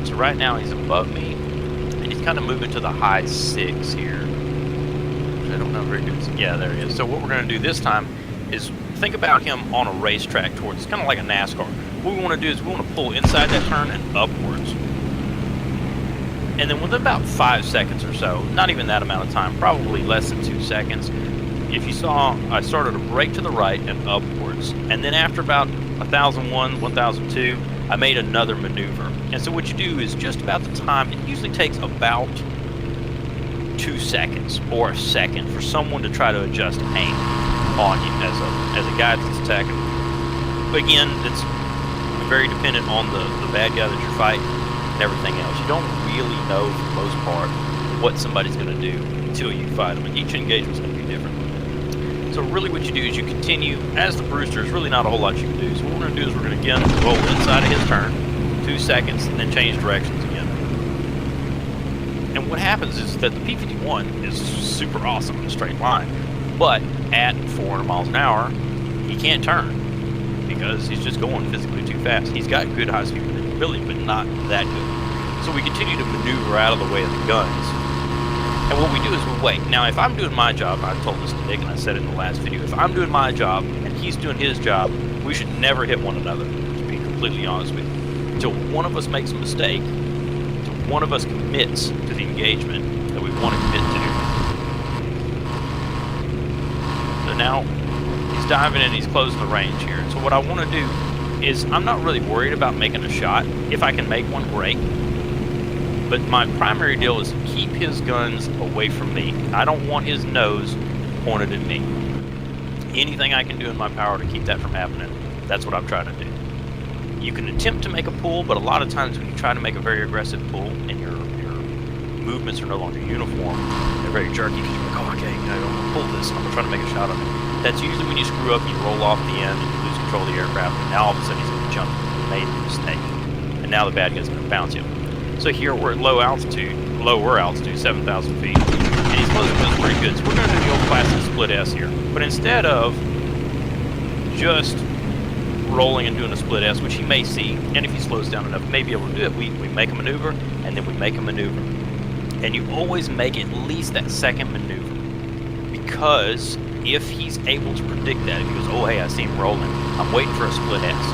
So right now he's above me, and he's kind of moving to the high 6 here. I don't know very good. Yeah, there he is. So what we're going to do this time is think about him on a racetrack towards, it's kind of like a NASCAR. What we want to do is we want to pull inside that turn and upwards. And then within about 5 seconds or so, not even that amount of time, probably less than 2 seconds, if you saw, I started to brake to the right and upwards. And then after about 1,001, 1,002, I made another maneuver. And so what you do is just about the time, it usually takes about 2 seconds or a second for someone to try to adjust aim on you as a guy that's attacking. But again, it's very dependent on the bad guy that you're fighting and everything else. You don't really know for the most part what somebody's going to do until you fight them, and each engagement's going to be different. So really what you do is you continue, as the Brewster, there's really not a whole lot you can do. So what we're going to do is we're going to again roll inside of his turn, 2 seconds, and then change directions again. And what happens is that the P-51 is super awesome in a straight line, but at 400 miles an hour, he can't turn because he's just going physically too fast. He's got good high-speed maneuverability, but not that good. So we continue to maneuver out of the way of the guns. And what we do is we wait. Now, if I'm doing my job, I told this to Nick and I said it in the last video, if I'm doing my job and he's doing his job, we should never hit one another, to be completely honest with you. Until one of us makes a mistake, until one of us commits to the engagement that we want to commit to. So now, he's he's diving and he's closing the range here. So what I want to do is, I'm not really worried about making a shot. If I can make one, great. But my primary deal is keep his guns away from me. I don't want his nose pointed at me. Anything I can do in my power to keep that from happening, that's what I'm trying to do. You can attempt to make a pull, but a lot of times when you try to make a very aggressive pull and your movements are no longer uniform, they're very jerky because you're like, oh, okay, I'm going to pull this, I'm going to try to make a shot on it. That's usually when you screw up and you roll off the end and you lose control of the aircraft, and now all of a sudden he's going to jump. You made a mistake. And now the bad guy's going to bounce you. So here we're at lower altitude, 7,000 feet, and he's closing to us pretty good. So we're going to do the old classic split S here. But instead of just rolling and doing a split S, which he may see, and if he slows down enough, may be able to do it, we make a maneuver, and then we make a maneuver. And you always make at least that second maneuver, because if he's able to predict that, if he goes, oh hey, I see him rolling, I'm waiting for a split S.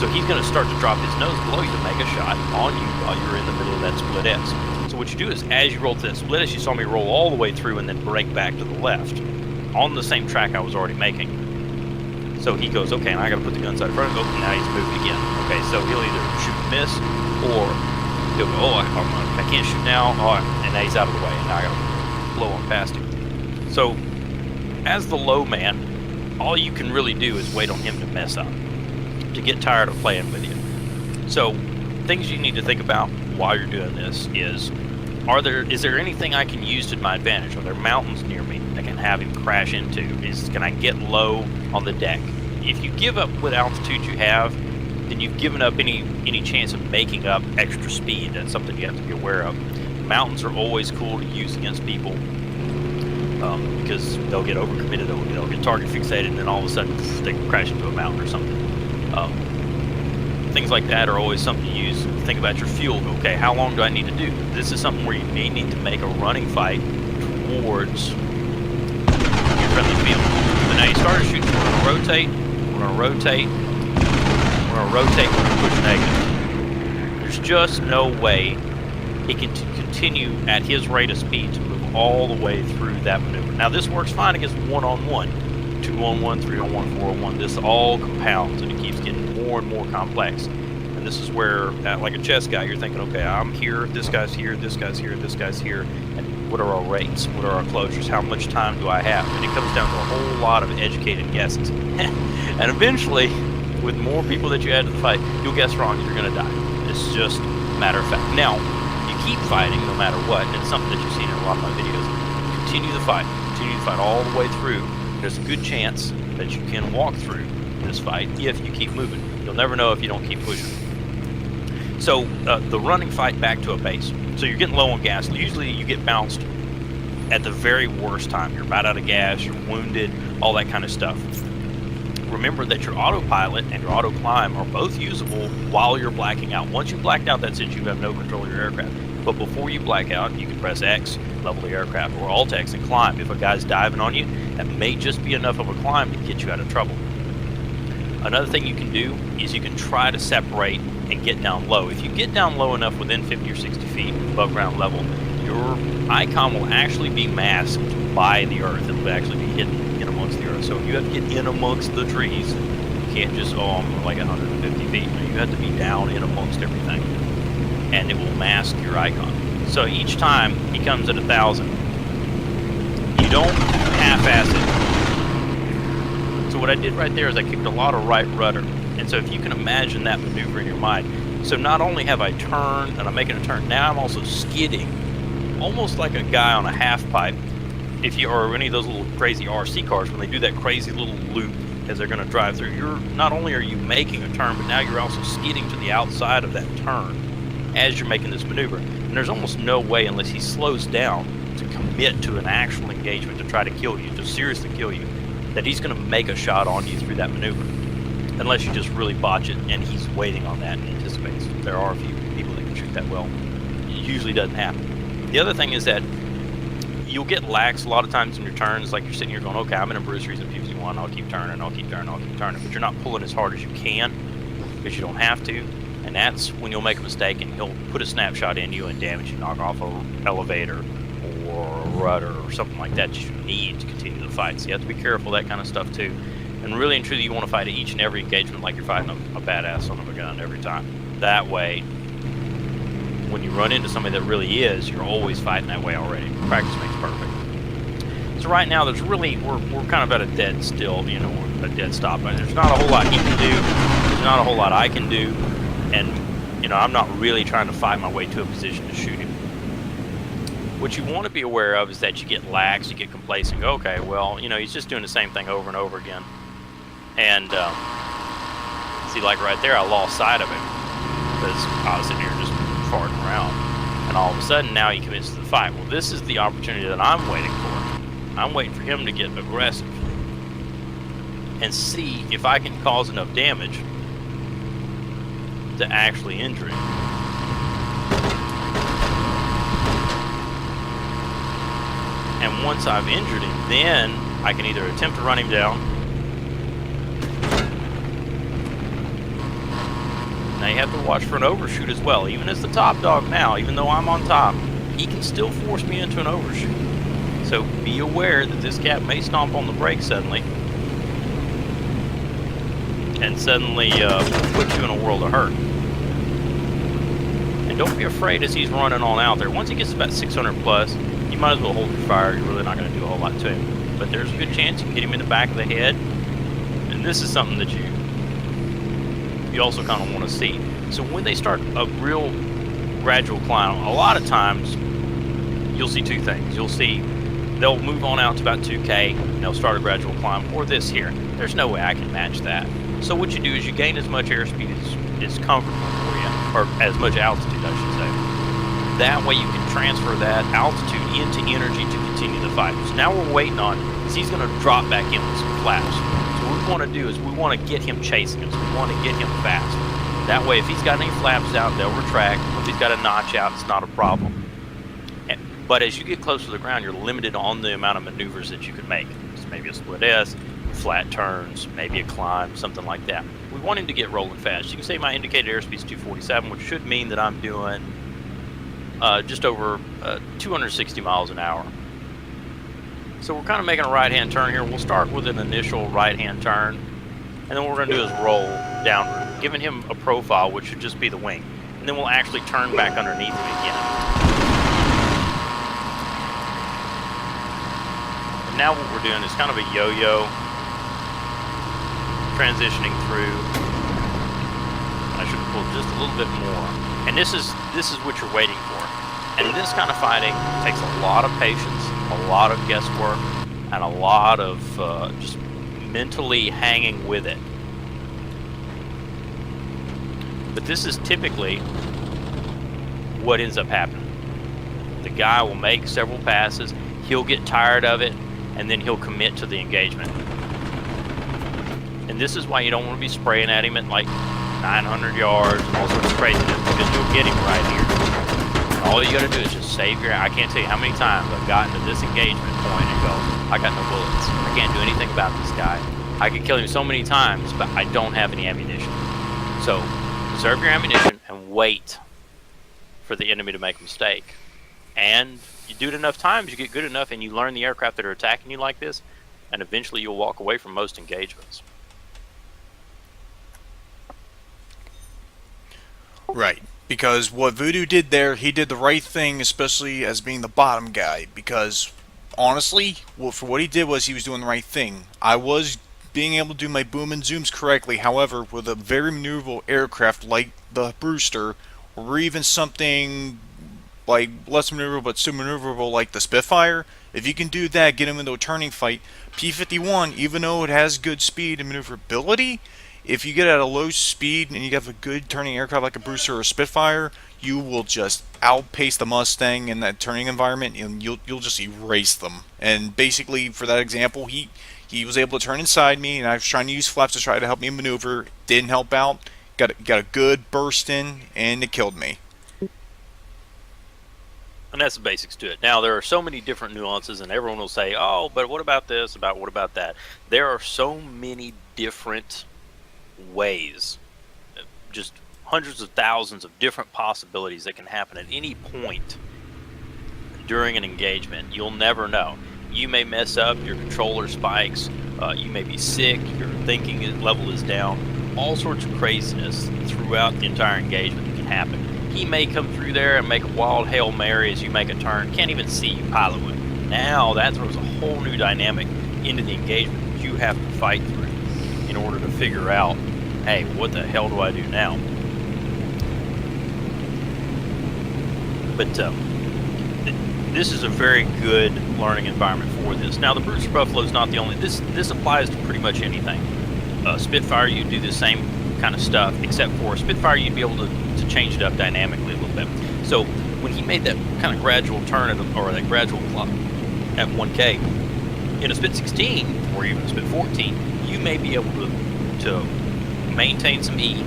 So he's going to start to drop his nose below you to make a shot on you while you're in the middle of that split S. So what you do is, as you roll to that split S, you saw me roll all the way through and then break back to the left on the same track I was already making. So he goes, okay, and I got to put the gun side in front of him. Oh, now he's moved again. Okay, so he'll either shoot and miss, or he'll go, oh, I can't shoot now. Oh, and now he's out of the way, and now I got to blow him past him. So as the low man, all you can really do is wait on him to mess up, to get tired of playing with you. So things you need to think about while you're doing this is there anything I can use to my advantage? Are there mountains near me I can have him crash into? Can I get low on the deck? If you give up what altitude you have, then you've given up any chance of making up extra speed. That's something you have to be aware of. Mountains are always cool to use against people, because they'll get overcommitted, they'll get target fixated, and then all of a sudden they crash into a mountain or something. Things like that are always something to use. Think about your fuel. Okay, how long do I need to do? This is something where you may need to make a running fight towards your friendly field. So now you started shooting. We're going to rotate. We're going to rotate. We're going to rotate. We're going to push negative. There's just no way he can continue at his rate of speed to move all the way through that maneuver. Now this works fine against 1-on-1, 2-on-1, 3-on-1, 4-on-1. This all compounds and it keeps getting more and more complex. And this is where, like a chess guy, you're thinking, okay, I'm here, this guy's here, this guy's here, this guy's here, and what are our rates? What are our closures? How much time do I have? And it comes down to a whole lot of educated guesses. And eventually, with more people that you add to the fight, you'll guess wrong and you're going to die. It's just a matter of fact. Now, you keep fighting no matter what, and it's something that you've seen in a lot of my videos. Continue the fight all the way through. There's a good chance that you can walk through this fight if you keep moving. You'll never know if you don't keep pushing. So the running fight back to a base. So you're getting low on gas. Usually you get bounced at the very worst time. You're about out of gas, you're wounded, all that kind of stuff. Remember that your autopilot and your auto climb are both usable while you're blacking out. Once you blacked out, that's it. You have no control of your aircraft. But before you black out, you can press X, level the aircraft, or Alt X and climb. If a guy's diving on you, that may just be enough of a climb to get you out of trouble. Another thing you can do is you can try to separate and get down low. If you get down low enough within 50 or 60 feet above ground level, your icon will actually be masked by the earth. It will actually be hidden in amongst the earth. So you have to get in amongst the trees. You can't just, I'm like 150 feet. You have to be down in amongst everything. And it will mask your icon. So each time he comes at 1,000, you don't half-ass it. So what I did right there is I kicked a lot of right rudder. And so if you can imagine that maneuver in your mind. So not only have I turned and I'm making a turn, now I'm also skidding, almost like a guy on a half pipe. If you or any of those little crazy RC cars, when they do that crazy little loop as they're going to drive through, you're not only are you making a turn, but now you're also skidding to the outside of that turn as you're making this maneuver. And there's almost no way, unless he slows down to commit to an actual engagement to try to kill you, to seriously kill you, that he's going to make a shot on you through that maneuver. Unless you just really botch it and he's waiting on that and anticipates. There are a few people that can shoot that well. It usually doesn't happen. The other thing is that you'll get lax a lot of times in your turns. Like you're sitting here going, okay, I'm in a Bruce Reason P51, I'll keep turning, I'll keep turning, I'll keep turning. But you're not pulling as hard as you can because you don't have to. And that's when you'll make a mistake and he'll put a snapshot in you and damage you, knock off an elevator or a rudder or something like that you need to continue the fight. So you have to be careful of that kind of stuff too. And really and truly, you want to fight each and every engagement like you're fighting a badass son of a gun every time. That way, when you run into somebody that really is, you're always fighting that way already. Practice makes perfect. So right now, there's really, we're kind of at a dead still, you know, a dead stop. There's not a whole lot he can do. There's not a whole lot I can do. And, you know, I'm not really trying to fight my way to a position to shoot him. What you want to be aware of is that you get lax, you get complacent, go, okay, well, you know, he's just doing the same thing over and over again. And, see, like right there, I lost sight of him because I was sitting here just farting around. And all of a sudden, now he commits to the fight. Well, this is the opportunity that I'm waiting for. I'm waiting for him to get aggressive and see if I can cause enough damage to actually injure him. And once I've injured him, then I can either attempt to run him down. Now you have to watch for an overshoot as well. Even as the top dog now, even though I'm on top, he can still force me into an overshoot. So be aware that this cat may stomp on the brake suddenly and suddenly put you in a world of hurt. And don't be afraid as he's running on out there. Once he gets about 600 plus, you might as well hold your fire. You're really not going to do a whole lot to him. But there's a good chance you can hit him in the back of the head. And this is something that you also kind of want to see. So when they start a real gradual climb, a lot of times you'll see two things. You'll see they'll move on out to about 2K and they'll start a gradual climb, or this here. There's no way I can match that. So what you do is you gain as much airspeed as is comfortable for you, or as much altitude, I should say. That way you can transfer that altitude into energy to continue the fight. So now we're waiting on, is he's going to drop back in with some flaps. So what we want to do is we want to get him chasing us. We want to get him fast. That way if he's got any flaps out, they'll retract. If he's got a notch out, it's not a problem. But as you get close to the ground, you're limited on the amount of maneuvers that you can make. So maybe a split S, flat turns, maybe a climb, something like that. We want him to get rolling fast. You can say my indicated airspeed is 247, which should mean that I'm doing just over 260 miles an hour. So we're kind of making a right-hand turn here. We'll start with an initial right-hand turn, and then what we're going to do is roll downward, giving him a profile, which should just be the wing. And then we'll actually turn back underneath him again. Now what we're doing is kind of a yo-yo, transitioning through. I should have pulled just a little bit more. And this is what you're waiting for. And this kind of fighting takes a lot of patience, a lot of guesswork, and a lot of just mentally hanging with it. But this is typically what ends up happening. The guy will make several passes, he'll get tired of it, and then he'll commit to the engagement. And this is why you don't want to be spraying at him at like 900 yards and all sorts of craziness, because you'll get him right here. And all you gotta do is just save your, I can't tell you how many times I've gotten to this engagement point and go, I got no bullets. I can't do anything about this guy. I could kill him so many times, but I don't have any ammunition. So conserve your ammunition and wait for the enemy to make a mistake. And you do it enough times, you get good enough, and you learn the aircraft that are attacking you like this, and eventually you'll walk away from most engagements. Right. Because what Voodoo did there, he did the right thing, especially as being the bottom guy. Because, honestly, for what he did was he was doing the right thing. I was being able to do my boom and zooms correctly. However, with a very maneuverable aircraft like the Brewster, or even something like less maneuverable but still maneuverable like the Spitfire, if you can do that, get him into a turning fight, P-51, even though it has good speed and maneuverability, if you get at a low speed and you have a good turning aircraft like a Brewster or a Spitfire, you will just outpace the Mustang in that turning environment, and you'll just erase them. And basically, for that example, he was able to turn inside me, and I was trying to use flaps to try to help me maneuver. Didn't help out. Got a good burst in, and it killed me. And that's the basics to it. Now, there are so many different nuances, and everyone will say, oh, but what about this, what about that? There are so many different ways, just hundreds of thousands of different possibilities that can happen at any point during an engagement. You'll never know. You may mess up, your controller spikes, You may be sick. Your thinking level is down. All sorts of craziness throughout the entire engagement that can happen. He may come through there and make a wild Hail Mary as you make a turn. Can't even see you pilot with. Now that throws a whole new dynamic into the engagement that you have to fight through in order to figure out, hey, what the hell do I do now? But this is a very good learning environment for this. Now the Brewster Buffalo is not the only. This applies to pretty much anything. Spitfire, you do the same kind of stuff, except for Spitfire, you'd be able to change it up dynamically a little bit. So when he made that kind of gradual turn or that gradual clock at 1K in a Spit 16 or even a Spit 14, you may be able to maintain some E,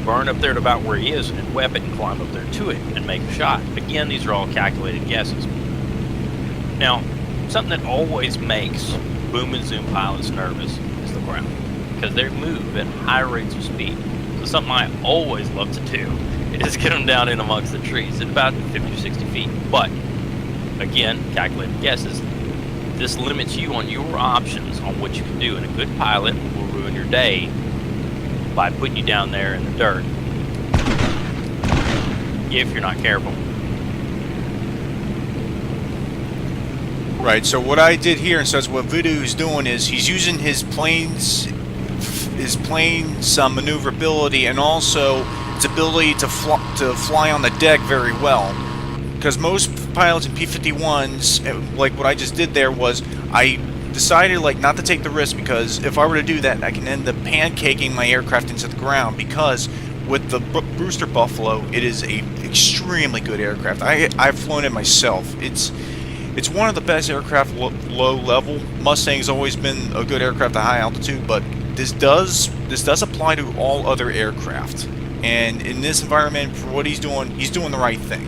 burn up there to about where he is, and web it and climb up there to it and make a shot. Again, these are all calculated guesses. Now, something that always makes boom and zoom pilots nervous is the ground, because they move at high rates of speed. So something I always love to do is get them down in amongst the trees at about 50 or 60 feet. But again, calculated guesses, this limits you on your options on what you can do, and a good pilot will ruin your day by putting you down there in the dirt if you're not careful. Right, so what I did here, and so that's what Voodoo is doing, is he's using his plane's maneuverability and also its ability to fly on the deck very well. Because most pilots in P-51s, like what I just did there, was I decided not to take the risk, because if I were to do that, I can end up pancaking my aircraft into the ground. Because with the Brewster Buffalo, it is a extremely good aircraft. I've flown it myself. It's one of the best aircraft low level. Mustang's always been a good aircraft at high altitude, but this does apply to all other aircraft. And in this environment, for what he's doing the right thing.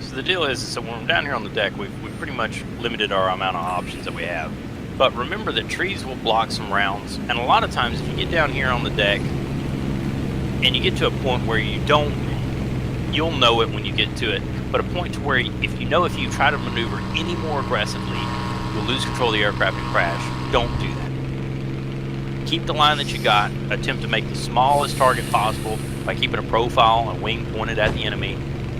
So the deal is, so when we're down here on the deck, we've pretty much limited our amount of options that we have. But remember that trees will block some rounds, and a lot of times if you get down here on the deck and you get to a point where you'll know it when you get to it, but a point to where if you try to maneuver any more aggressively, you'll lose control of the aircraft and crash. Don't do that. Keep the line that you got. Attempt to make the smallest target possible by keeping a profile and wing pointed at the enemy,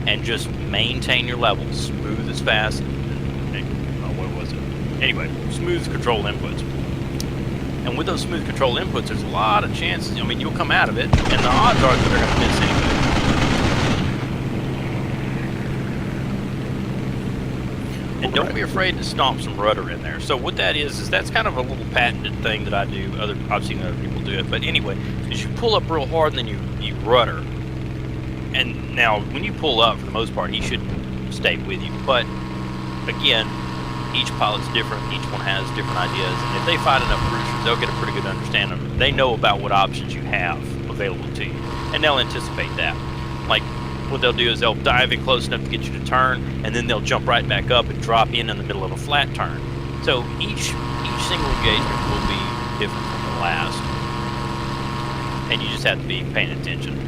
and just maintain your levels. Smooth as fast. What was it? Anyway, smooth control inputs. And with those smooth control inputs, there's a lot of chances. I mean, you'll come out of it, and the odds are that they're going to miss anyway. And don't be afraid to stomp some rudder in there. So what that is that's kind of a little patented thing that I do. I've seen other people do it. But anyway, is you pull up real hard and then you rudder. And now when you pull up, for the most part, he should stay with you. But again, each pilot's different. Each one has different ideas. And if they fight enough Roosters, they'll get a pretty good understanding. They know about what options you have available to you, and they'll anticipate that. Like, what they'll do is they'll dive in close enough to get you to turn, and then they'll jump right back up and drop in the middle of a flat turn. So each single engagement will be different from the last, and you just have to be paying attention.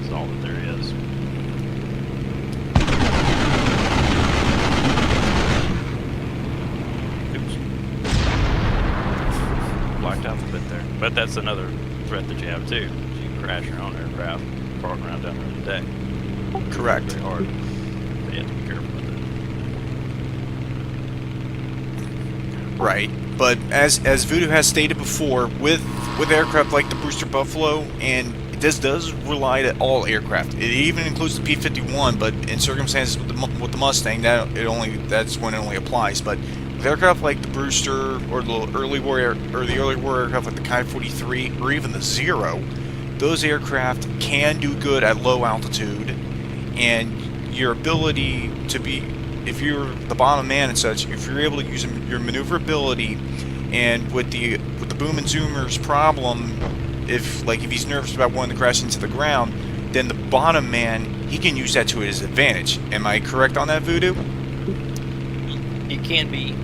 That's all that there is. Oops. Blocked out a bit there, but that's another threat that you have too. You can crash your own aircraft, park around down there on the deck. Correct. Very hard. So you have to be careful with it. Right, but as Voodoo has stated before, with aircraft like the Brewster Buffalo, and this does rely to all aircraft. It even includes the P-51, but in circumstances with the Mustang, that's when it only applies. But with aircraft like the Brewster or the early war aircraft like the Ki-43 or even the Zero, those aircraft can do good at low altitude. And your ability to be, if you're the bottom man and such, if you're able to use your maneuverability, and with the boom and zoomers problem, if he's nervous about wanting to crash into the ground, then the bottom man, he can use that to his advantage. Am I correct on that, Voodoo? It can be,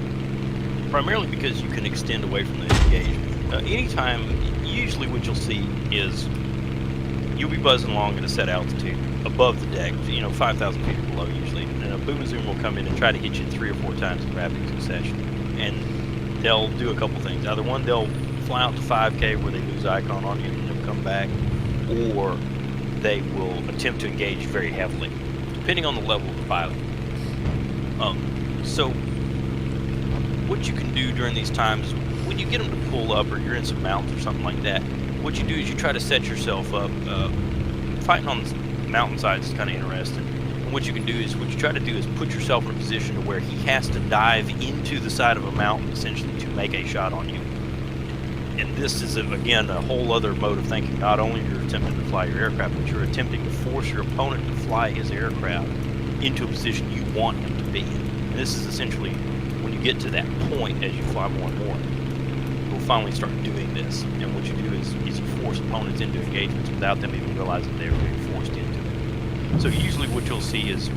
primarily because you can extend away from the engagement. Anytime, usually what you'll see is you'll be buzzing along at a set altitude above the deck, 5,000 feet below usually, and boom and zoom will come in and try to hit you 3 or 4 times in rapid succession. And they'll do a couple things. Either one, they'll fly out to 5K where they lose icon on you and they'll come back, or they will attempt to engage very heavily, depending on the level of the pilot. So what you can do during these times, when you get them to pull up or you're in some mountains or something like that, what you do is you try to set yourself up. Fighting on the mountainside is kind of interesting. And what you can do is, what you try to do is put yourself in a position to where he has to dive into the side of a mountain essentially to make a shot on you. And this is, again, a whole other mode of thinking. Not only you're attempting to fly your aircraft, but you're attempting to force your opponent to fly his aircraft into a position you want him to be in. And this is essentially, when you get to that point as you fly more and more, you'll finally start doing this. And what you do is you force opponents into engagements without them even realizing they were being forced into it. So usually what you'll see is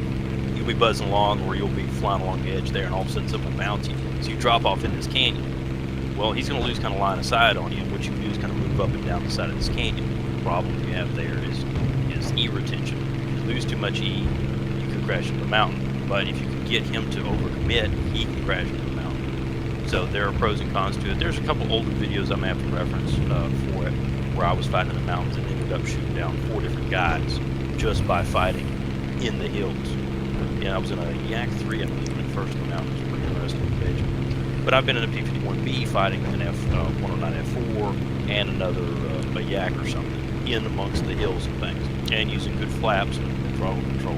you'll be buzzing along, or you'll be flying along the edge there, and all of a sudden someone bounce you. So you drop off in this canyon. Well, he's going to lose kind of line of sight on you, and what you can do is kind of move up and down the side of this canyon. The problem you have there is E retention. If you lose too much E, you could crash into the mountain. But if you can get him to overcommit, he can crash into the mountain. So there are pros and cons to it. There's a couple older videos I may have to reference for it, where I was fighting in the mountains and ended up shooting down 4 different guys just by fighting in the hills. Yeah, I was in a Yak 3, I believe, when first in the mountains. Pretty interesting occasion. But I've been in a P-51B fighting an F-109F4 and another a Yak or something in amongst the hills and things, and using good flaps and throttle control,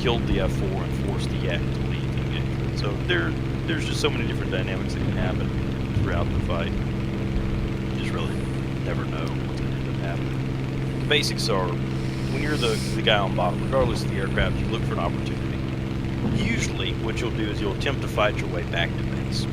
killed the F4 and forced the Yak to leave the engagement. So there's just so many different dynamics that can happen throughout the fight. You just really never know what's going to end up happening. The basics are, when you're the guy on bottom, regardless of the aircraft, you look for an opportunity. Usually what you'll do is you'll attempt to fight your way back to base,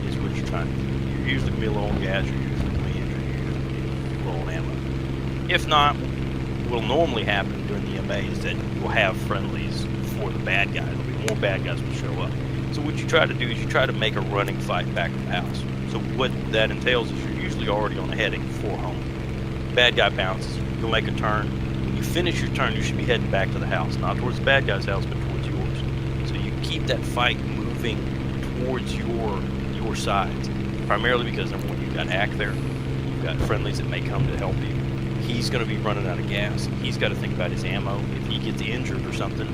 is what you're trying to do. You're usually going to be low on gas, you're usually going to be injured, you're usually going to be low on ammo. If not, what will normally happen during the MA is that you'll have friendlies for the bad guys. There'll be more bad guys will show up. So what you try to do is you try to make a running fight back to the house. So what that entails is you're usually already on a heading for home. Bad guy bounces, you'll make a turn. When you finish your turn, you should be heading back to the house, not towards the bad guy's house, but towards yours. So you keep that fight moving towards your sides, primarily because, number one, you've got ACK there, you've got friendlies that may come to help you. He's going to be running out of gas. He's got to think about his ammo. If he gets injured or something,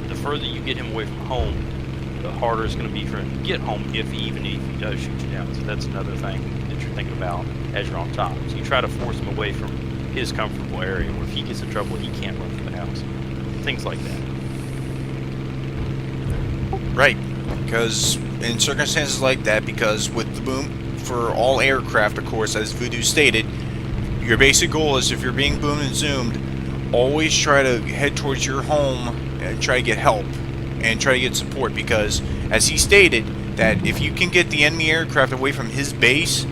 the further you get him away from home, the harder it's going to be for him to get home, even if he does shoot you down. So that's another thing that you're thinking about as you're on top. So you try to force him away from his comfortable area, where if he gets in trouble, he can't run for the house. Things like that. Right, because in circumstances like that, because with the boom, for all aircraft, of course, as Voodoo stated, your basic goal is, if you're being boomed and zoomed, always try to head towards your home and try to get help and try to get support, because as he stated, that if you can get the enemy aircraft away from his base,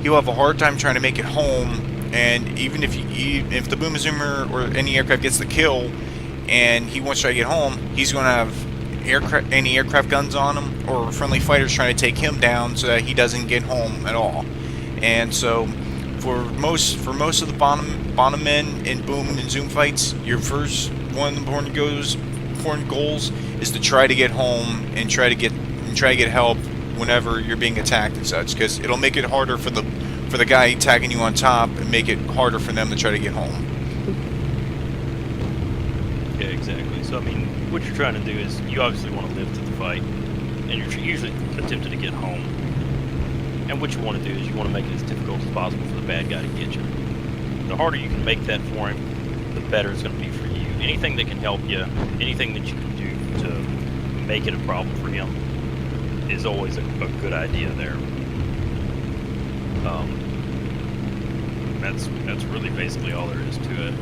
he'll have a hard time trying to make it home. And even if the boom and zoomer or any aircraft gets the kill and he wants to try to get home, he's going to have any aircraft guns on him or friendly fighters trying to take him down so that he doesn't get home at all. And so for most of the bottom men in boom and zoom fights, your first one of the important goals is to try to get home and try to get help whenever you're being attacked and such, because it'll make it harder for the guy attacking you on top and make it harder for them to try to get home. Yeah, exactly. So I mean, what you're trying to do is, you obviously want to live through the fight, and you're usually attempting to get home. And what you want to do is you want to make it as difficult as possible for the bad guy to get you. The harder you can make that for him, the better it's going to be for you. Anything that can help you, anything that you can do to make it a problem for him, is always a good idea there. That's really basically all there is to it.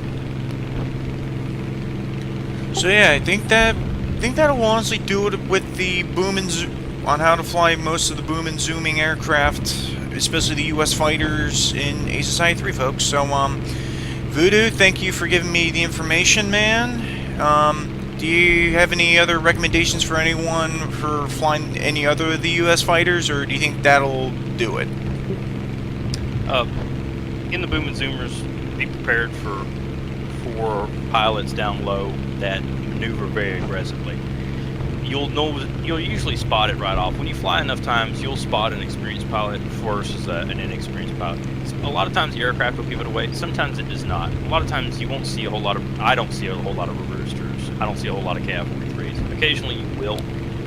So yeah, I think that'll honestly do it with the boom and zoom, on how to fly most of the boom and zooming aircraft, especially the U.S. fighters in Age of Society 3, folks. So Voodoo, thank you for giving me the information, man. Do you have any other recommendations for anyone for flying any other of the U.S. fighters, or do you think that'll do it? In the boom and zoomers, be prepared for pilots down low that maneuver very aggressively. you'll usually spot it right off. When you fly enough times, you'll spot an experienced pilot versus an inexperienced pilot. A lot of times the aircraft will give it away. Sometimes it does not. A lot of times you won't see a whole lot of. I don't see a whole lot of roosters. I don't see a whole lot of KF-43s. Occasionally you will,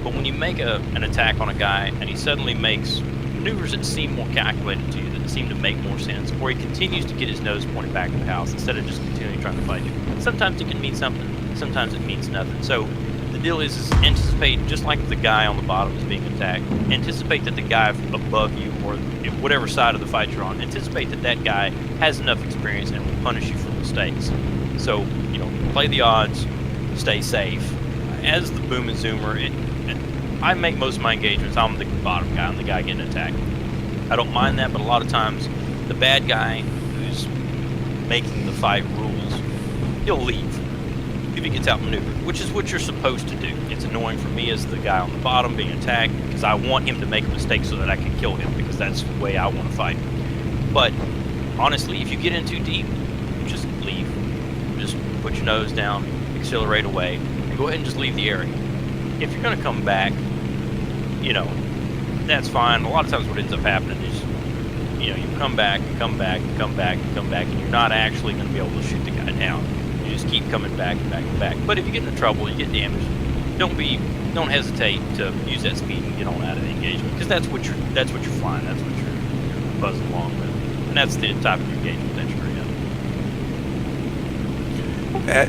but when you make an attack on a guy and he suddenly makes maneuvers that seem more calculated to you, that seem to make more sense, or he continues to get his nose pointed back at the house instead of just continuing trying to fight you. Sometimes it can mean something. Sometimes it means nothing. So the deal is anticipate, just like the guy on the bottom is being attacked, anticipate that the guy above you, or whatever side of the fight you're on, anticipate that that guy has enough experience and will punish you for mistakes. So, you know, play the odds, stay safe. As the boom and zoomer, I make most of my engagements, I'm the bottom guy, I'm the guy getting attacked. I don't mind that, but a lot of times, the bad guy who's making the fight rules, he'll leave if he gets outmaneuvered, which is what you're supposed to do. It's annoying for me as the guy on the bottom being attacked, because I want him to make a mistake so that I can kill him, because that's the way I want to fight. But honestly, if you get in too deep, just leave. Just put your nose down, accelerate away, and go ahead and just leave the area. If you're going to come back, you know, that's fine. A lot of times what ends up happening is, you know, you come back, and you're not actually going to be able to shoot the guy down. You just keep coming back and back and back. But if you get into trouble, you get damaged, don't hesitate to use that speed and get on out of the engagement, because that's what you're flying, that's what you're buzzing along with, and that's the type of engagement that you're in.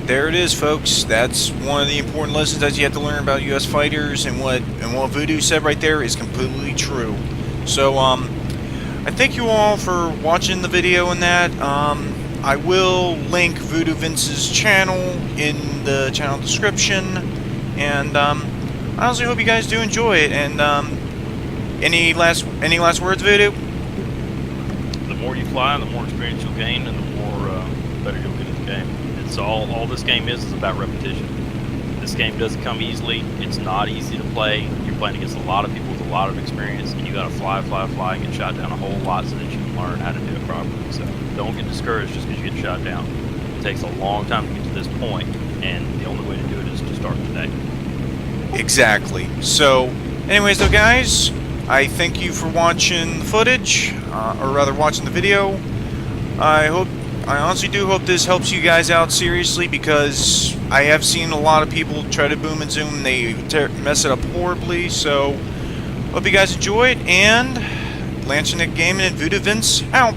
There it is, folks. That's one of the important lessons that you have to learn about U.S. fighters, and what Voodoo said right there is completely true. So, I thank you all for watching the video and that. I will link VuduVince's channel in the channel description, and I honestly hope you guys do enjoy it. And any last words, Voodoo? The more you fly, the more experience you'll gain, and the more better you'll get at the game. It's all this game is about repetition. This game doesn't come easily. It's not easy to play. You're playing against a lot of people with a lot of experience, and you got to fly, and get shot down a whole lot so that you can learn how to do it properly. So don't get discouraged just because you get shot down. It takes a long time to get to this point, and the only way to do it is to start today. Exactly. So, anyways, though, guys, I thank you for watching the footage, or rather, watching the video. I honestly do hope this helps you guys out seriously, because I have seen a lot of people try to boom and zoom, and they mess it up horribly. So, hope you guys enjoyed, and Lanchinick Gaming and VuduVince out.